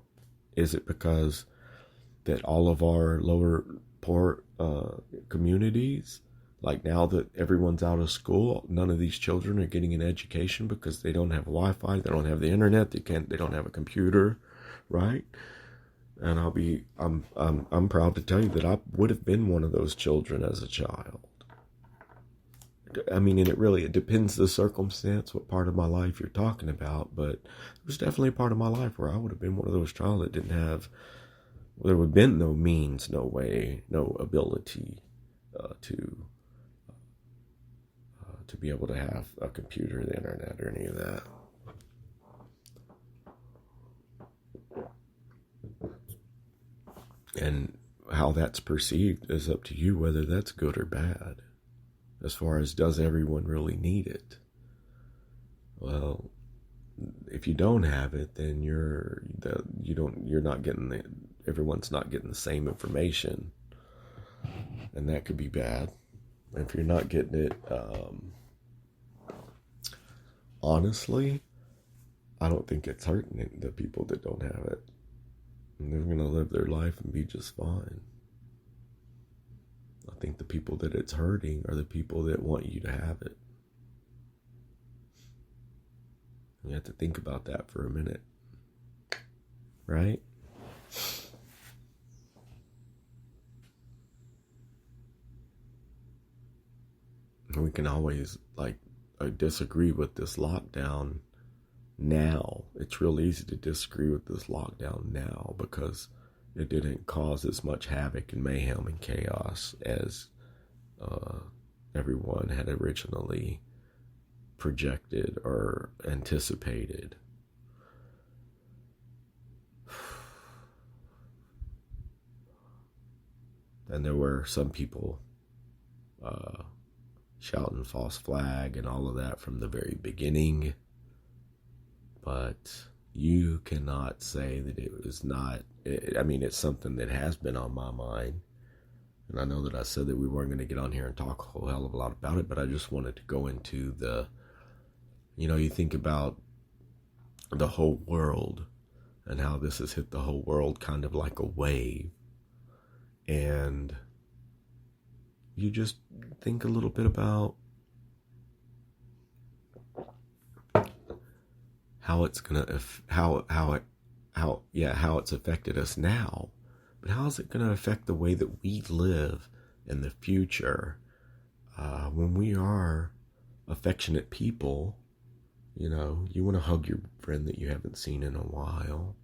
Is it because that all of our lower poor communities, like now that everyone's out of school, none of these children are getting an education because they don't have Wi-Fi, they don't have the internet, they don't have a computer, right? And I'm proud to tell you that I would have been one of those children as a child. I mean, and it depends the circumstance, what part of my life you're talking about, but it was definitely a part of my life where I would have been one of those child that didn't have, well, there would have been no means, no way, no ability to be able to have a computer, the internet, or any of that. And how that's perceived is up to you, whether that's good or bad. As far as, does everyone really need it? Well, if you don't have it, then everyone's not getting the same information, and that could be bad. If you're not getting it, honestly, I don't think it's hurting the people that don't have it. And they're going to live their life and be just fine. I think the people that it's hurting are the people that want you to have it. You have to think about that for a minute. Right? We can always disagree with this lockdown now. It's real easy to disagree with this lockdown now because it didn't cause as much havoc and mayhem and chaos as everyone had originally projected or anticipated. And there were some people shouting false flag and all of that from the very beginning. But you cannot say that it was not. It's something that has been on my mind. And I know that I said that we weren't going to get on here and talk a whole hell of a lot about it, but I just wanted to go into you think about the whole world and how this has hit the whole world kind of like a wave. And you just think a little bit about how it's affected us now, but how is it going to affect the way that we live in the future? When we are affectionate people, you want to hug your friend that you haven't seen in a while.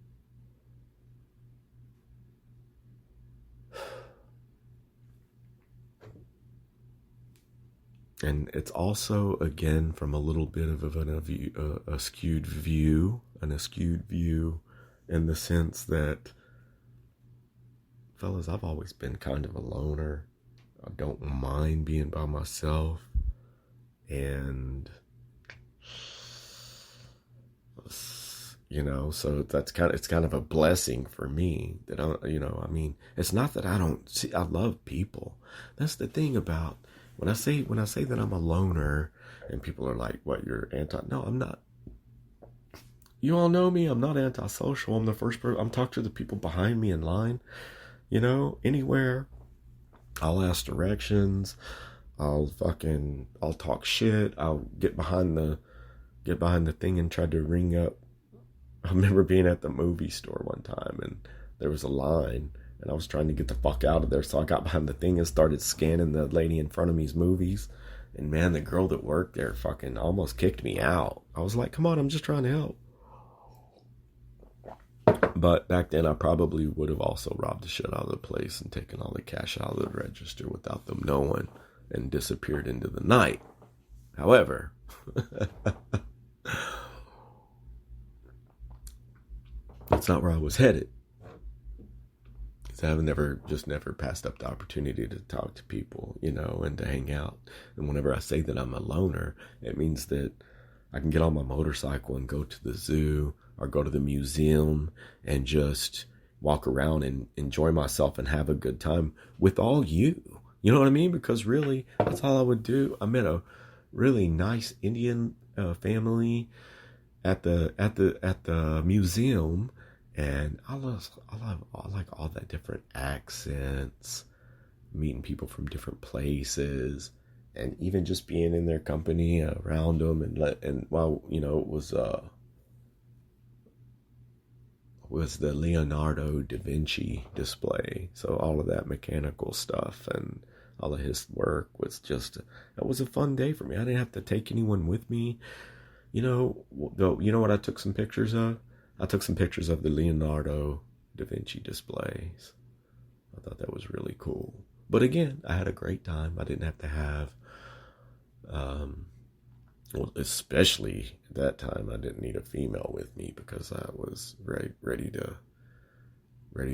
And it's also, again, from a little bit of a skewed view in the sense that, fellas, I've always been kind of a loner. I don't mind being by myself. And, so it's kind of a blessing for me that it's not that I love people. That's the thing about, when I say that I'm a loner and people are like, what, you're no, I'm not. You all know me, I'm not antisocial. I'm the first person, I'm talking to the people behind me in line, anywhere. I'll ask directions. I'll talk shit. I'll get behind the thing and try to ring up. I remember being at the movie store one time and there was a line and I was trying to get the fuck out of there. So I got behind the thing and started scanning the lady in front of me's movies. And man, the girl that worked there fucking almost kicked me out. I was like, come on, I'm just trying to help. But back then, I probably would have also robbed the shit out of the place and taken all the cash out of the register without them knowing and disappeared into the night. However, that's not where I was headed. Because I've never passed up the opportunity to talk to people, and to hang out. And whenever I say that I'm a loner, it means that I can get on my motorcycle and go to the zoo or go to the museum and just walk around and enjoy myself and have a good time with all you. You know what I mean? Because really, that's all I would do. I met a really nice Indian family at the museum, and I like all that different accents, meeting people from different places, and even just being in their company around them, it was the Leonardo da Vinci display. So all of that mechanical stuff and all of his work that was a fun day for me. I didn't have to take anyone with me. You know what I took some pictures of? I took some pictures of the Leonardo da Vinci displays. I thought that was really cool. But again, I had a great time. I didn't have to have, especially at that time, I didn't need a female with me because I was ready to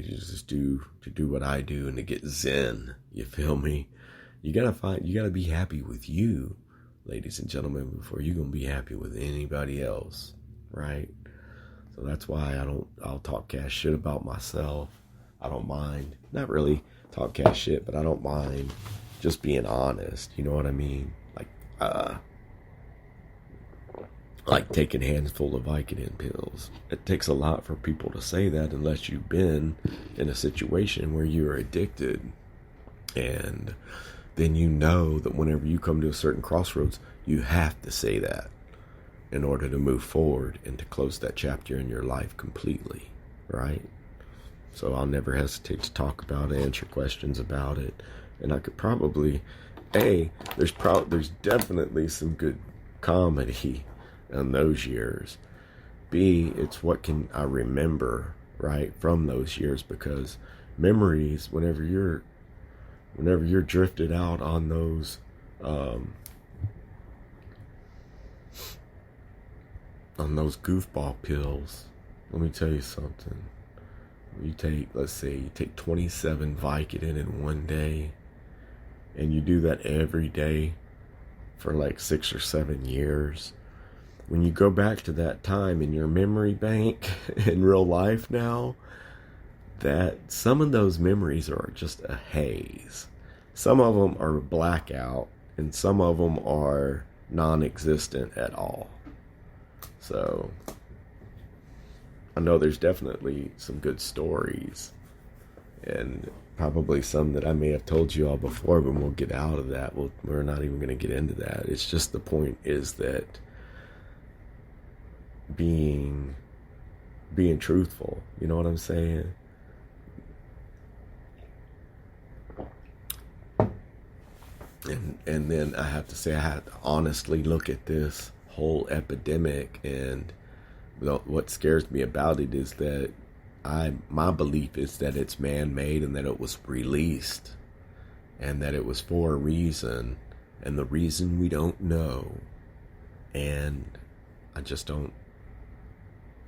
just do what I do and to get zen. You feel me? You gotta be happy with you, ladies and gentlemen, before you're gonna be happy with anybody else, right? So that's why I'll talk cash shit about myself. I don't mind, not really talk cash shit, but I don't mind just being honest. You know what I mean? Like taking a handful of Vicodin pills. It takes a lot for people to say that unless you've been in a situation where you're addicted. And then you know that whenever you come to a certain crossroads, you have to say that in order to move forward and to close that chapter in your life completely, right? So I'll never hesitate to talk about it, answer questions about it. And I could probably, there's definitely some good comedy in those years. B, it's what can I remember, right, from those years, because memories, whenever you're drifted out on those goofball pills, let me tell you something. Let's say you take 27 Vicodin in one day, and you do that every day for like 6 or 7 years. When you go back to that time in your memory bank in real life now, that some of those memories are just a haze. Some of them are blackout, and some of them are non-existent at all. So I know there's definitely some good stories, and probably some that I may have told you all before, but we'll get out of that. We're not even going to get into that. It's just, the point is that being truthful, you know what I'm saying? And then I have to say, I had to honestly look at this whole epidemic, and what scares me about it is that my belief is that it's man-made, and that it was released, and that it was for a reason, and the reason we don't know. And I just don't.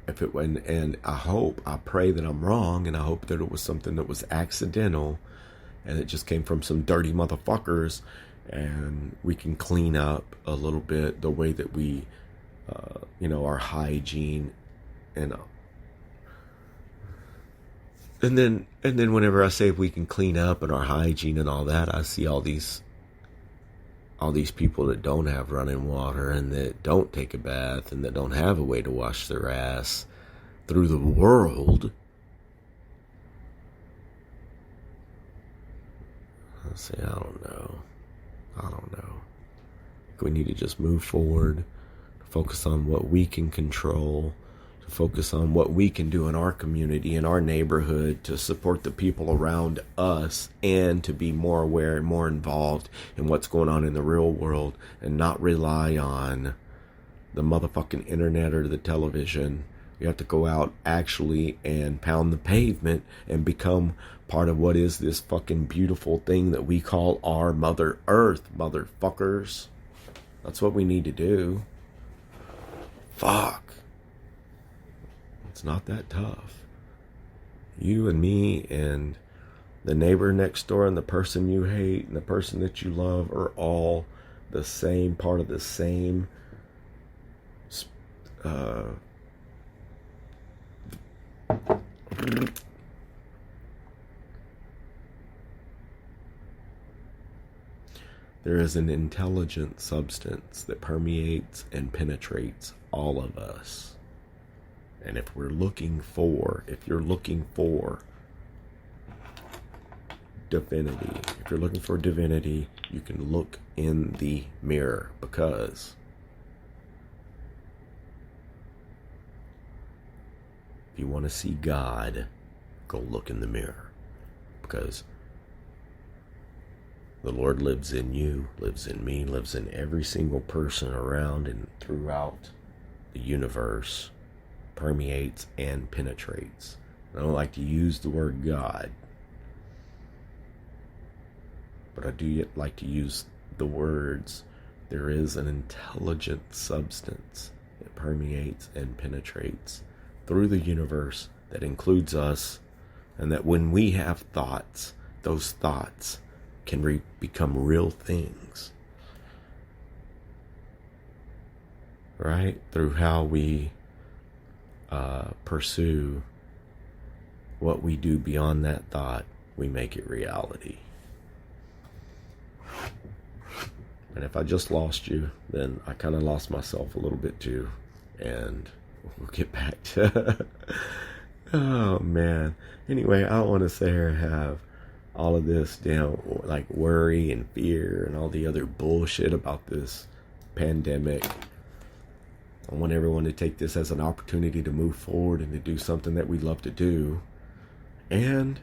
And I pray that I'm wrong, and I hope that it was something that was accidental, and it just came from some dirty motherfuckers, and we can clean up a little bit the way that we, our hygiene, and then whenever I say if we can clean up and our hygiene and all that, I see all these people that don't have running water, and that don't take a bath, and that don't have a way to wash their ass through the world. I say, I don't know. We need to just move forward, focus on what we can control, to focus on what we can do in our community, in our neighborhood, to support the people around us, and to be more aware and more involved in what's going on in the real world, and not rely on the motherfucking internet or the television You have to go out actually and pound the pavement and become part of what is this fucking beautiful thing that we call our Mother Earth, motherfuckers. That's what we need to do. Fuck. It's not that tough. You and me and the neighbor next door and the person you hate and the person that you love are all the same, part of the same there is an intelligent substance that permeates and penetrates all of us. And if you're looking for divinity, you can look in the mirror, because if you want to see God, go look in the mirror, because the Lord lives in you, lives in me, lives in every single person around and throughout the universe, permeates and penetrates. I don't like to use the word God, but I do like to use the words, there is an intelligent substance that permeates and penetrates through the universe that includes us, and that when we have thoughts, those thoughts can become real things. Right? Through how we pursue what we do beyond that thought, we make it reality. And if I just lost you, then I kind of lost myself a little bit too. And we'll get back to oh man. Anyway, I don't want to sit here and have all of this down, like worry and fear and all the other bullshit about this pandemic. I want everyone to take this as an opportunity to move forward and to do something that we love to do. And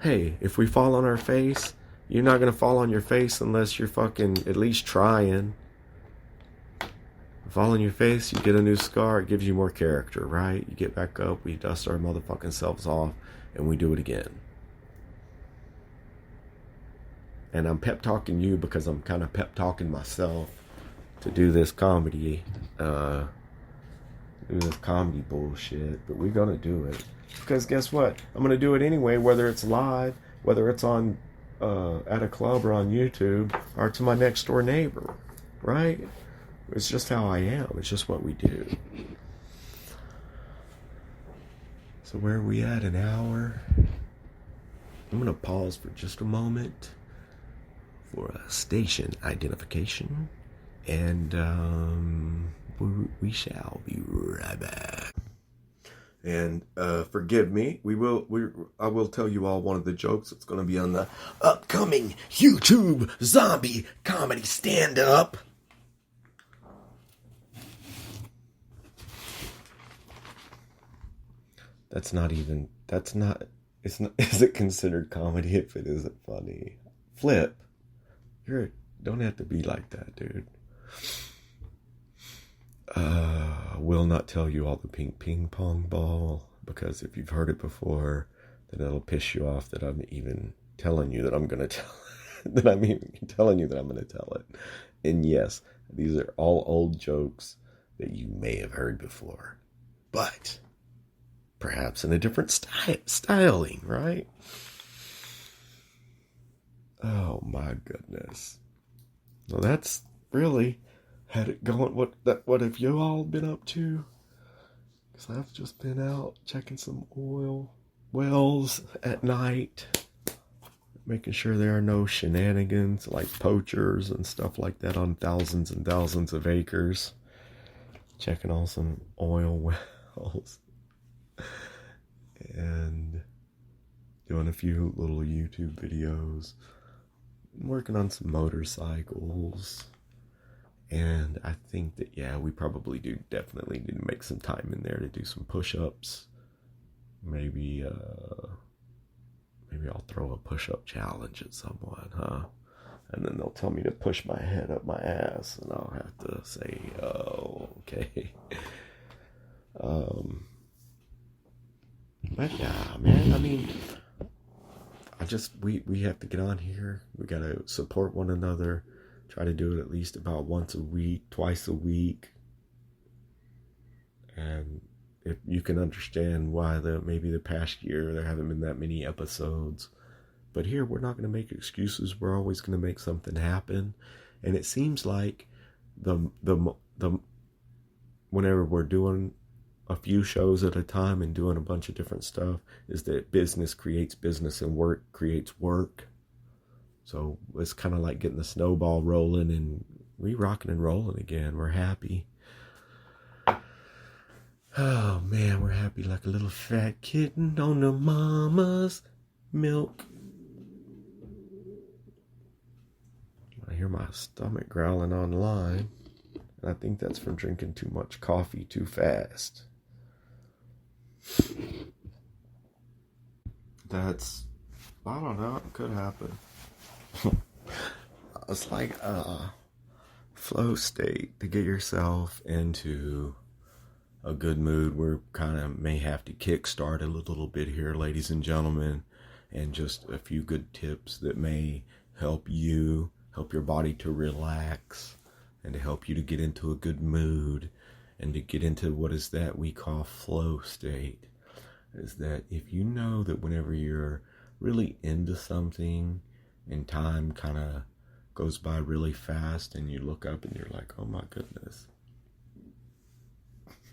hey, if we fall on our face, you're not going to fall on your face unless you're fucking at least trying. Fall on your face, you get a new scar, it gives you more character, right? You get back up, we dust our motherfucking selves off, and we do it again. And I'm pep talking you because I'm kind of pep talking myself to do this comedy, bullshit. But we're gonna do it because guess what? I'm gonna do it anyway, whether it's live, whether it's on at a club or on YouTube, or to my next door neighbor, right? It's just how I am. It's just what we do. So where are we at? An hour? I'm gonna pause for just a moment for a station identification, and we shall be right back. And forgive me, I will tell you all one of the jokes that's going to be on the upcoming YouTube zombie comedy stand-up. Is it considered comedy if it isn't funny? Flip. Don't have to be like that, dude. Will not tell you all the ping pong ball, because if you've heard it before, then it'll piss you off that I'm even telling you that I'm going to tell that I'm even telling you that I'm going to tell it. And yes, these are all old jokes that you may have heard before, but perhaps in a different styling, right? Oh my goodness. Well, that's really had it going. What have you all been up to? Because I've just been out checking some oil wells at night, making sure there are no shenanigans like poachers and stuff like that on thousands and thousands of acres. Checking on some oil wells and doing a few little YouTube videos. I'm working on some motorcycles. And I think that, yeah, we probably definitely need to make some time in there to do some push-ups. Maybe I'll throw a push-up challenge at someone, huh? And then they'll tell me to push my head up my ass, and I'll have to say, oh, okay. But yeah, man, I mean, we have to get on here. We got to support one another. Try to do it at least about once a week, twice a week. And if you can understand why maybe the past year there haven't been that many episodes. But here we're not going to make excuses. We're always going to make something happen. And it seems like the whenever we're doing a few shows at a time and doing a bunch of different stuff, is that business creates business and work creates work. So it's kind of like getting the snowball rolling, and we rocking and rolling again. We're happy. Oh man, we're happy like a little fat kitten on the mama's milk. I hear my stomach growling online, and I think that's from drinking too much coffee too fast. I don't know, it could happen. It's like a flow state to get yourself into a good mood. We're kind of may have to kickstart a little bit here, ladies and gentlemen, and just a few good tips that may help your body to relax and to help you to get into a good mood and to get into what is that we call flow state. Is that if you know that whenever you're really into something and time kind of goes by really fast and you look up and you're like, oh my goodness.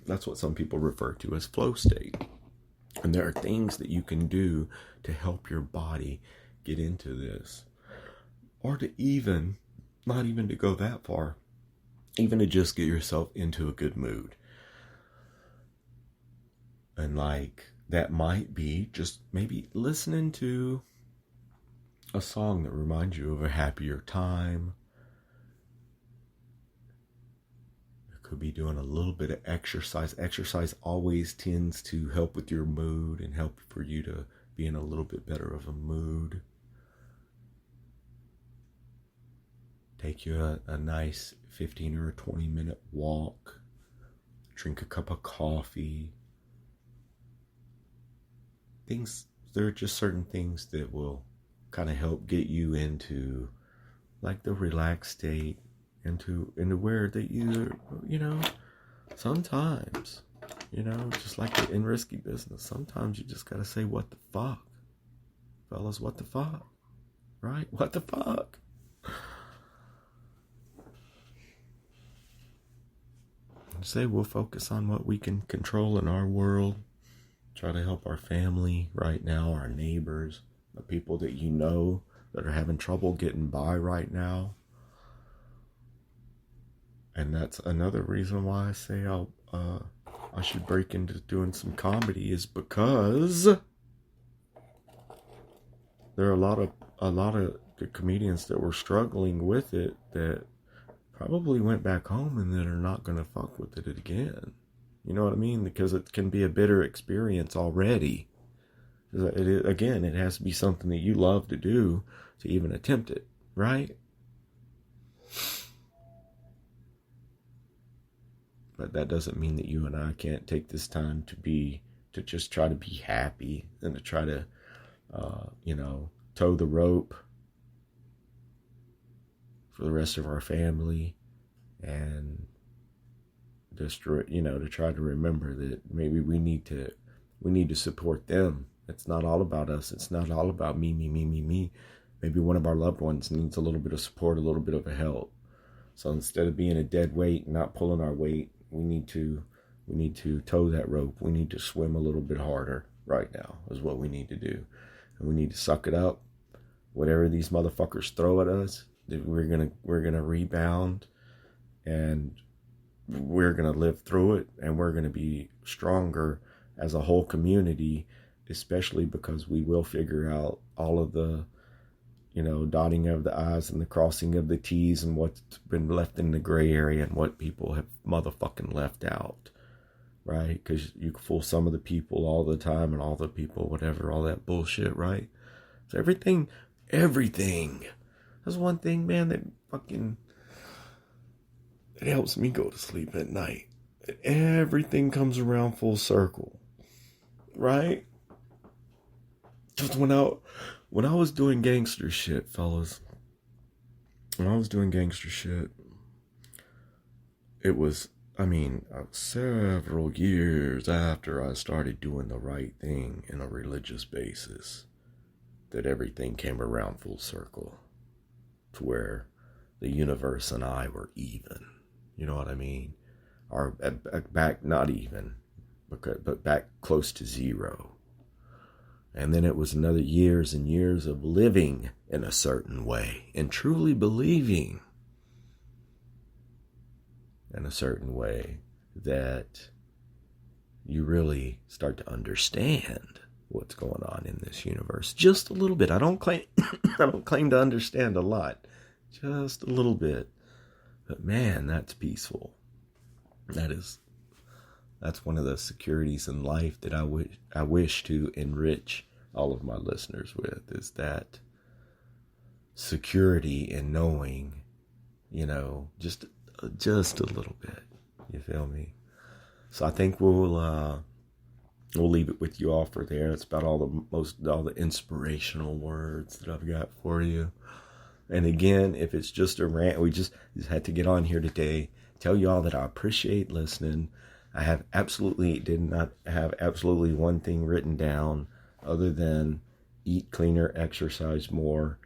That's what some people refer to as flow state. And there are things that you can do to help your body get into this. Or to even, not even to go that far, even to just get yourself into a good mood. And like, that might be just maybe listening to a song that reminds you of a happier time. It could be doing a little bit of exercise. Exercise always tends to help with your mood and help for you to be in a little bit better of a mood. Take you a nice 15 or a 20 minute walk. Drink a cup of coffee. There are just certain things that will kind of help get you into like the relaxed state, into where that sometimes, just like in risky business, sometimes you just gotta say, what the fuck? Fellas, what the fuck? Right? What the fuck? Say we'll focus on what we can control in our world. Try to help our family right now, our neighbors, the people that you know that are having trouble getting by right now. And that's another reason why I say I should break into doing some comedy, is because there are a lot of the comedians that were struggling with it that probably went back home and that are not going to fuck with it again. You know what I mean? Because it can be a bitter experience already. It has to be something that you love to do to even attempt it, right? But that doesn't mean that you and I can't take this time to just try to be happy and to try to, toe the rope for the rest of our family, and just to try to remember that maybe we need to support them. It's not all about us. It's not all about me. Maybe one of our loved ones needs a little bit of support, a little bit of a help. So instead of being a dead weight and not pulling our weight, we need to toe that rope. We need to swim a little bit harder right now is what we need to do. And we need to suck it up. Whatever these motherfuckers throw at us, we're gonna rebound, and we're going to live through it, and we're going to be stronger as a whole community, especially because we will figure out all of the, dotting of the I's and the crossing of the T's and what's been left in the gray area and what people have motherfucking left out, right? Because you can fool some of the people all the time and all the people, whatever, all that bullshit, right? So everything, that's one thing, man, that fucking... it helps me go to sleep at night. Everything comes around full circle, right? Just when I was doing gangster shit, fellas, when I was doing gangster shit, it was, several years after I started doing the right thing in a religious basis that everything came around full circle to where the universe and I were even. You know what I mean? Or back, not even, but back close to zero. And then it was another years and years of living in a certain way and truly believing in a certain way that you really start to understand what's going on in this universe. Just a little bit. I don't claim to understand a lot. Just a little bit. But man, that's peaceful. That's one of the securities in life that I wish to enrich all of my listeners with, is that security in knowing, just a little bit. You feel me? So I think we'll leave it with you all for there. That's about all the inspirational words that I've got for you. And again, if it's just a rant, we just had to get on here today, tell you all that I appreciate listening. I did not have absolutely one thing written down other than eat cleaner, exercise more,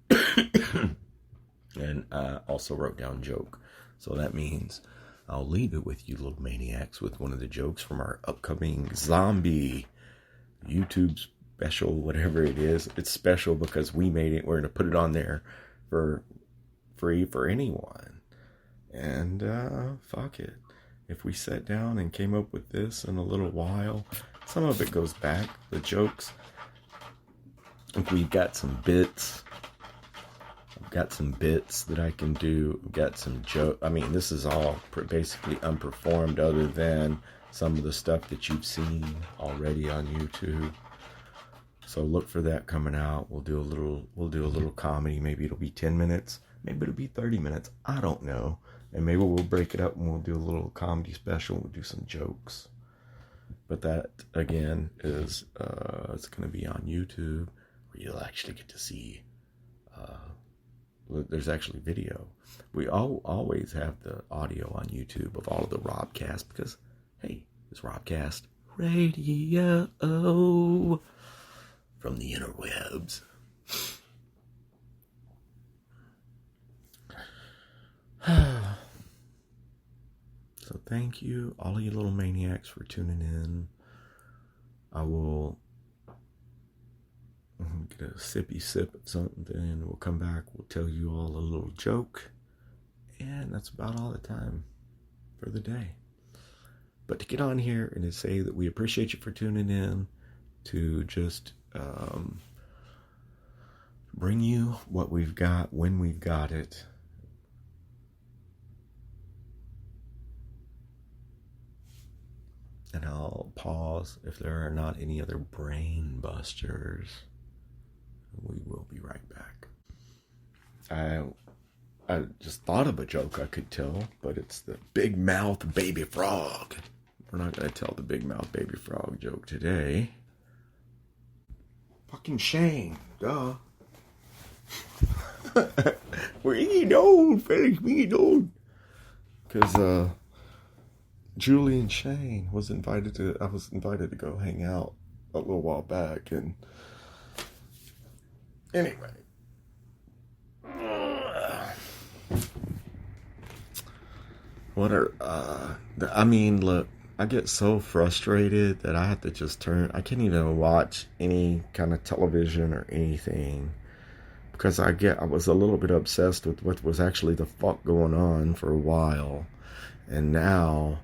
and I also wrote down joke. So that means I'll leave it with you little maniacs with one of the jokes from our upcoming zombie YouTube special, whatever it is. It's special because we made it. We're going to put it on there for free for anyone. And fuck it. If we sat down and came up with this in a little while, some of it goes back, the jokes. If we've got some bits, I've got some bits that I can do. I've got some joke. This is all basically unperformed other than some of the stuff that you've seen already on YouTube. So look for that coming out. We'll do a little comedy. Maybe it'll be 10 minutes. Maybe it'll be 30 minutes. I don't know. And maybe we'll break it up and we'll do a little comedy special. We'll do some jokes. But that, again, is it's going to be on YouTube, where you'll actually get to see. There's actually video. We always have the audio on YouTube of all of the Robcast because, hey, it's Robcast Radio from the interwebs. So thank you, all of you little maniacs, for tuning in. I will get a sippy sip of something, and we'll come back. We'll tell you all a little joke. And that's about all the time for the day. But to get on here and to say that we appreciate you for tuning in, to just bring you what we've got when we've got it. And I'll pause if there are not any other brain busters. We will be right back. I just thought of a joke I could tell, but it's the big mouth baby frog. We're not going to tell the big mouth baby frog joke today. Fucking Shane, duh. Where you doing, fellas? Where you doing? Because, Julie and Shane I was invited to go hang out a little while back, and anyway. Look, I get so frustrated that I have to just I can't even watch any kind of television or anything, because I was a little bit obsessed with what was actually the fuck going on for a while, and now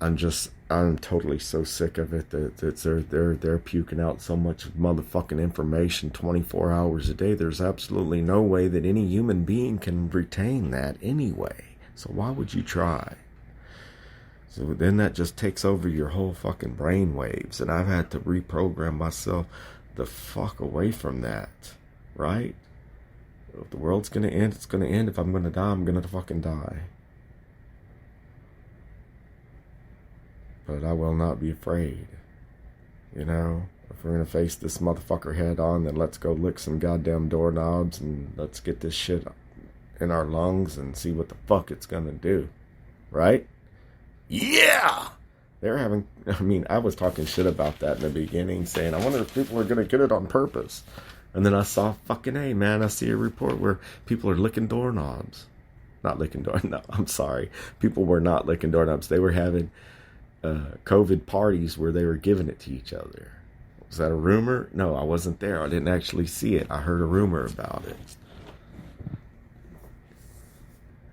I'm totally so sick of it that they're puking out so much motherfucking information 24 hours a day. There's absolutely no way that any human being can retain that anyway. So why would you try? So then that just takes over your whole fucking brain waves, and I've had to reprogram myself the fuck away from that, right? If the world's gonna end, it's gonna end. If I'm gonna die, I'm gonna fucking die. But I will not be afraid. If we're going to face this motherfucker head on, then let's go lick some goddamn doorknobs and let's get this shit in our lungs and see what the fuck it's going to do. Right? Yeah! I was talking shit about that in the beginning, saying, I wonder if people are going to get it on purpose. And then I saw I see a report where people are licking doorknobs. Not licking doorknobs. No, I'm sorry. People were not licking doorknobs. They were having COVID parties where they were giving it to each other. Was that a rumor? No, I wasn't there. I didn't actually see it. I heard a rumor about it.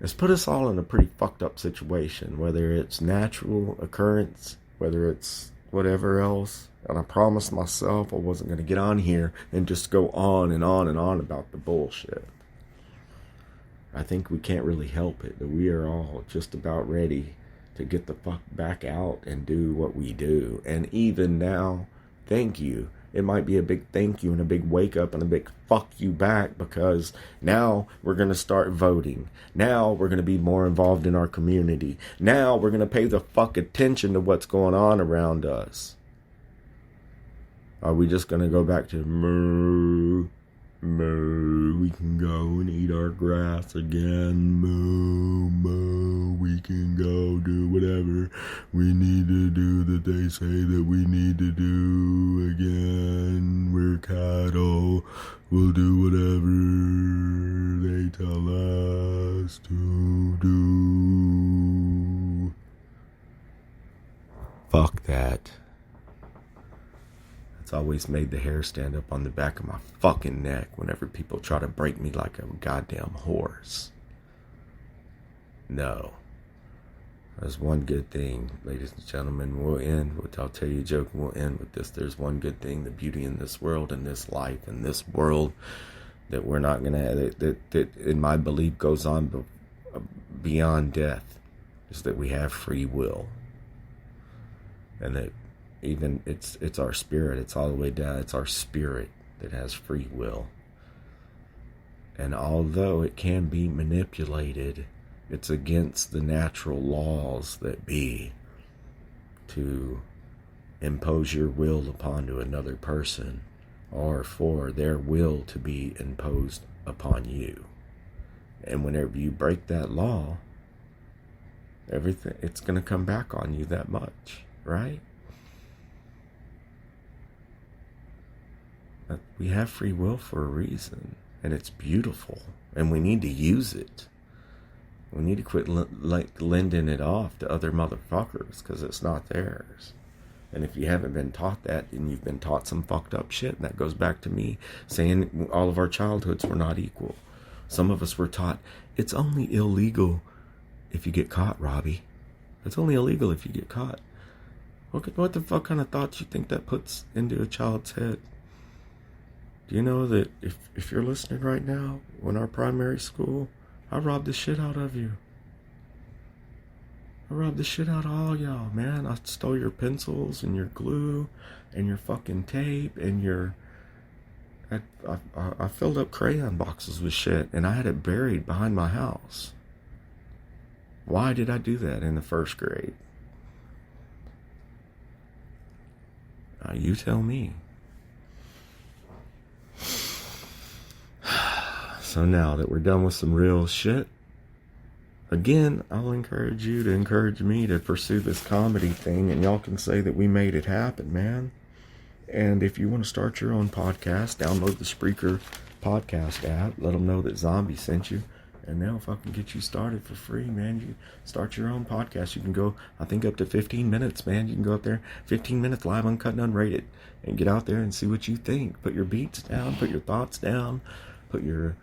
It's put us all in a pretty fucked up situation, whether it's natural occurrence, whether it's whatever else. And I promised myself I wasn't going to get on here and just go on and on and on about the bullshit. I think we can't really help it, but we are all just about ready to get the fuck back out and do what we do. And even now, thank you. It might be a big thank you and a big wake up and a big fuck you back, because now we're going to start voting. Now we're going to be more involved in our community. Now we're going to pay the fuck attention to what's going on around us. Are we just going to go back to moo? Moo, we can go and eat our grass again. Moo, moo, we can go do whatever we need to do that they say that we need to do again. We're cattle. We'll do whatever they tell us to do. Fuck that. Always made the hair stand up on the back of my fucking neck whenever people try to break me like a goddamn horse. No. There's one good thing, ladies and gentlemen. I'll tell you a joke, we'll end with this. There's one good thing, the beauty in this world, in this life, in this world, that we're not going to, that in my belief goes on beyond death, is that we have free will. And that even it's our spirit, it's all the way down, it's our spirit that has free will. And although it can be manipulated, it's against the natural laws that be to impose your will upon to another person, or for their will to be imposed upon you. And whenever you break that law, it's going to come back on you that much, right? We have free will for a reason, and it's beautiful, and we need to use it. We need to quit lending it off to other motherfuckers, because it's not theirs. And if you haven't been taught that, then you've been taught some fucked up shit. And that goes back to me saying all of our childhoods were not equal. Some of us were taught, it's only illegal if you get caught, Robbie. It's only illegal if you get caught. What the fuck kind of thoughts you think that puts into a child's head? Do you know that if you're listening right now, in our primary school, I robbed the shit out of you. I robbed the shit out of all y'all, man. I stole your pencils and your glue and your fucking tape and I filled up crayon boxes with shit, and I had it buried behind my house. Why did I do that in the first grade? Now you tell me. So now that we're done with some real shit, again, I'll encourage you to encourage me to pursue this comedy thing, and y'all can say that we made it happen, man. And if you want to start your own podcast, download the Spreaker podcast app. Let them know that Zombie sent you, and they'll fucking get you started for free, man. You start your own podcast. You can go, I think, up to 15 minutes, man. You can go up there, 15 minutes live, uncut, and unrated, and get out there and see what you think. Put your beats down, put your thoughts down, put your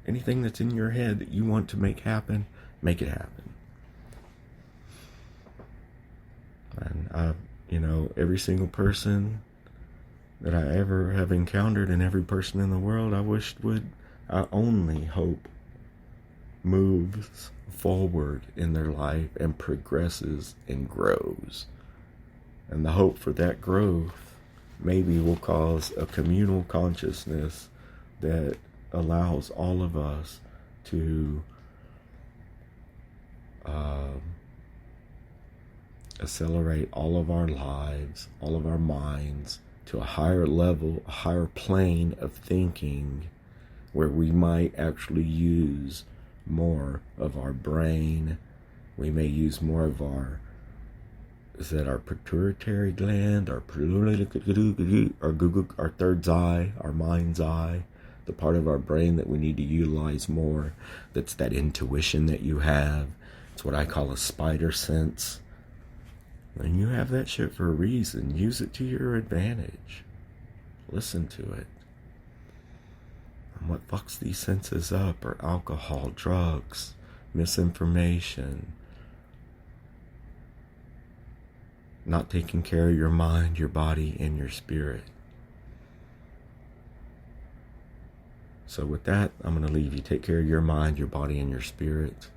anything that's in your head that you want to make happen, make it happen. And every single person that I ever have encountered, and every person in the world I only hope moves forward in their life and progresses and grows. And the hope for that growth maybe will cause a communal consciousness that allows all of us to accelerate all of our lives, all of our minds, to a higher level, a higher plane of thinking, where we might actually use more of our brain. We may use more of our pituitary gland, our third eye, our mind's eye, the part of our brain that we need to utilize more. That's that intuition that you have. It's what I call a spider sense. And you have that shit for a reason. Use it to your advantage. Listen to it. And what fucks these senses up are alcohol, drugs, misinformation, not taking care of your mind, your body, and your spirit. So with that, I'm going to leave you. Take care of your mind, your body, and your spirit.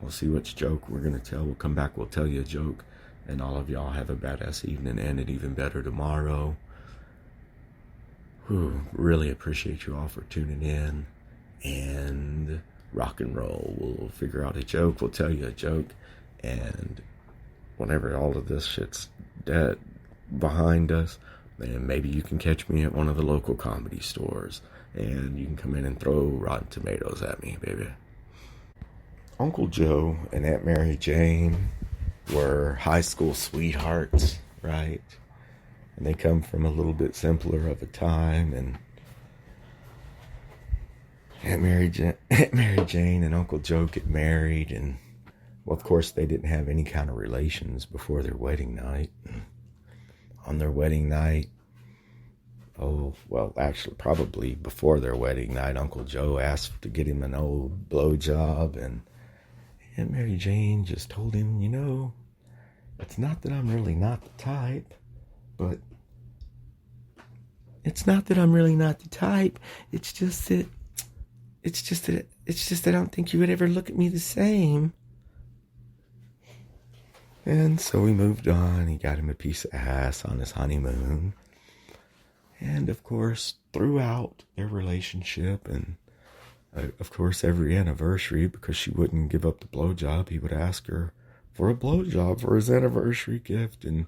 We'll see which joke we're going to tell. We'll come back, we'll tell you a joke. And all of y'all have a badass evening and it even better tomorrow. Really appreciate you all for tuning in. And rock and roll. We'll figure out a joke. We'll tell you a joke. And whenever all of this shit's dead behind us, then maybe you can catch me at one of the local comedy stores. And you can come in and throw Rotten Tomatoes at me, baby. Uncle Joe and Aunt Mary Jane were high school sweethearts, right? And they come from a little bit simpler of a time. And Aunt Mary Jane and Uncle Joe get married. And, well, of course, they didn't have any kind of relations before their wedding night. On their wedding night, actually, probably before their wedding night, Uncle Joe asked to get him an old blowjob, and Aunt Mary Jane just told him, it's not that I'm really not the type, but it's not that I'm really not the type. It's just that I don't think you would ever look at me the same. And so he moved on. He got him a piece of ass on his honeymoon. And, of course, throughout their relationship and, of course, every anniversary, because she wouldn't give up the blowjob, he would ask her for a blowjob for his anniversary gift, and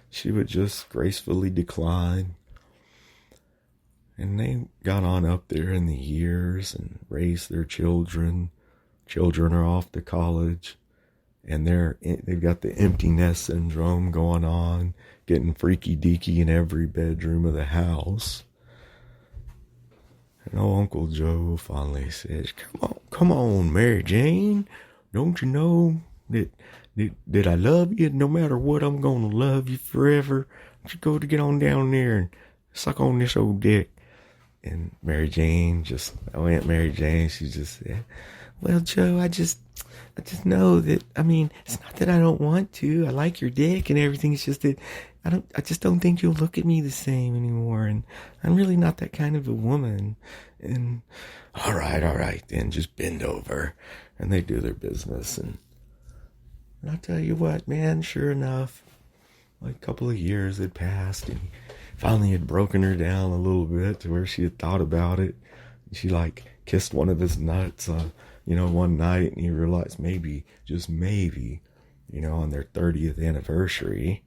she would just gracefully decline. And they got on up there in the years and raised their children. Children are off to college. And they've got the empty nest syndrome going on, getting freaky deaky in every bedroom of the house. And Uncle Joe finally says, come on, Mary Jane. Don't you know that I love you? No matter what, I'm going to love you forever. Just go to get on down there and suck on this old dick. And Aunt Mary Jane, she just said, well, Joe, I just know that, it's not that I don't want to. I like your dick and everything. It's just that I just don't think you'll look at me the same anymore. And I'm really not that kind of a woman. And all right, then just bend over. And they do their business. And I'll tell you what, man, sure enough, like a couple of years had passed, and he finally had broken her down a little bit to where she had thought about it. She kissed one of his nuts one night, and he realized maybe, just maybe, on their 30th anniversary,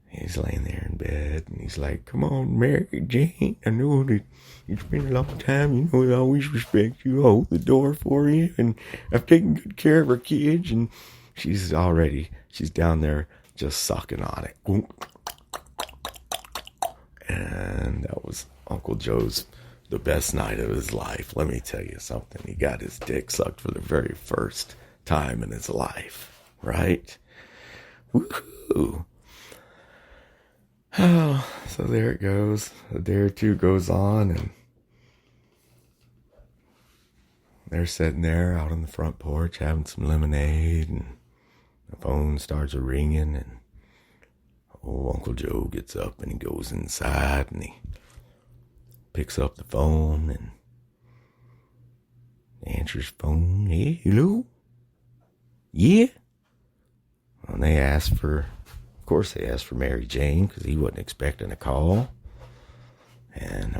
he's laying there in bed, and he's like, come on, Mary Jane, I know that it's been a long time, I always respect you, I'll hold the door for you, and I've taken good care of our kids, and she's down there just sucking on it. And that was Uncle Joe's the best night of his life. Let me tell you something. He got his dick sucked for the very first time in his life, right? Woohoo! Oh, so there it goes. A day or two goes on, and they're sitting there out on the front porch having some lemonade, and the phone starts ringing, and Uncle Joe gets up and he goes inside, and he picks up the phone and answers phone. Hey, hello? Yeah? And they asked for Mary Jane, because he wasn't expecting a call. And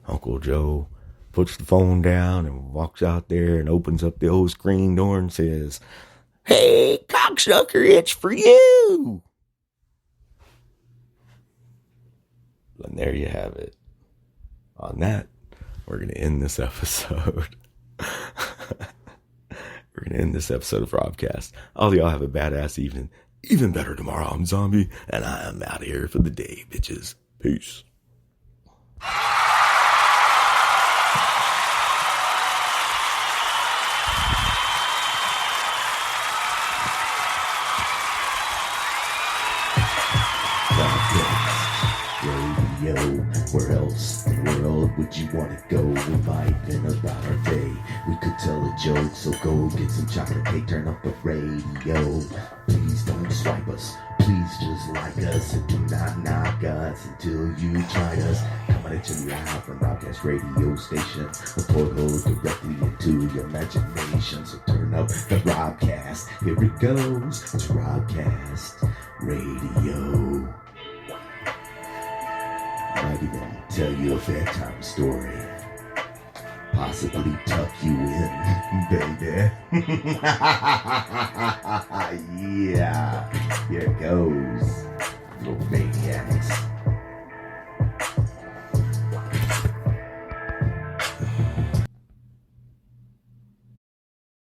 Uncle Joe puts the phone down and walks out there and opens up the old screen door and says, hey, cocksucker, it's for you. And there you have it. On that, we're going to end this episode. We're going to end this episode of Robcast. All y'all have a badass evening. Even better tomorrow. I'm Zombie, and I am out of here for the day, bitches. Peace. Radio, where else in the world would you want to go? We're vibing about our day. We could tell a joke, so go get some chocolate cake, turn up the radio. Please don't swipe us, please just like us, and do not knock us until you try us. Coming at you live from Robcast radio station, a portal directly into your imagination. So turn up the Robcast, here it goes, it's Robcast radio. Might even tell you a bedtime story. Possibly tuck you in, baby. Yeah, here it goes. Little baby.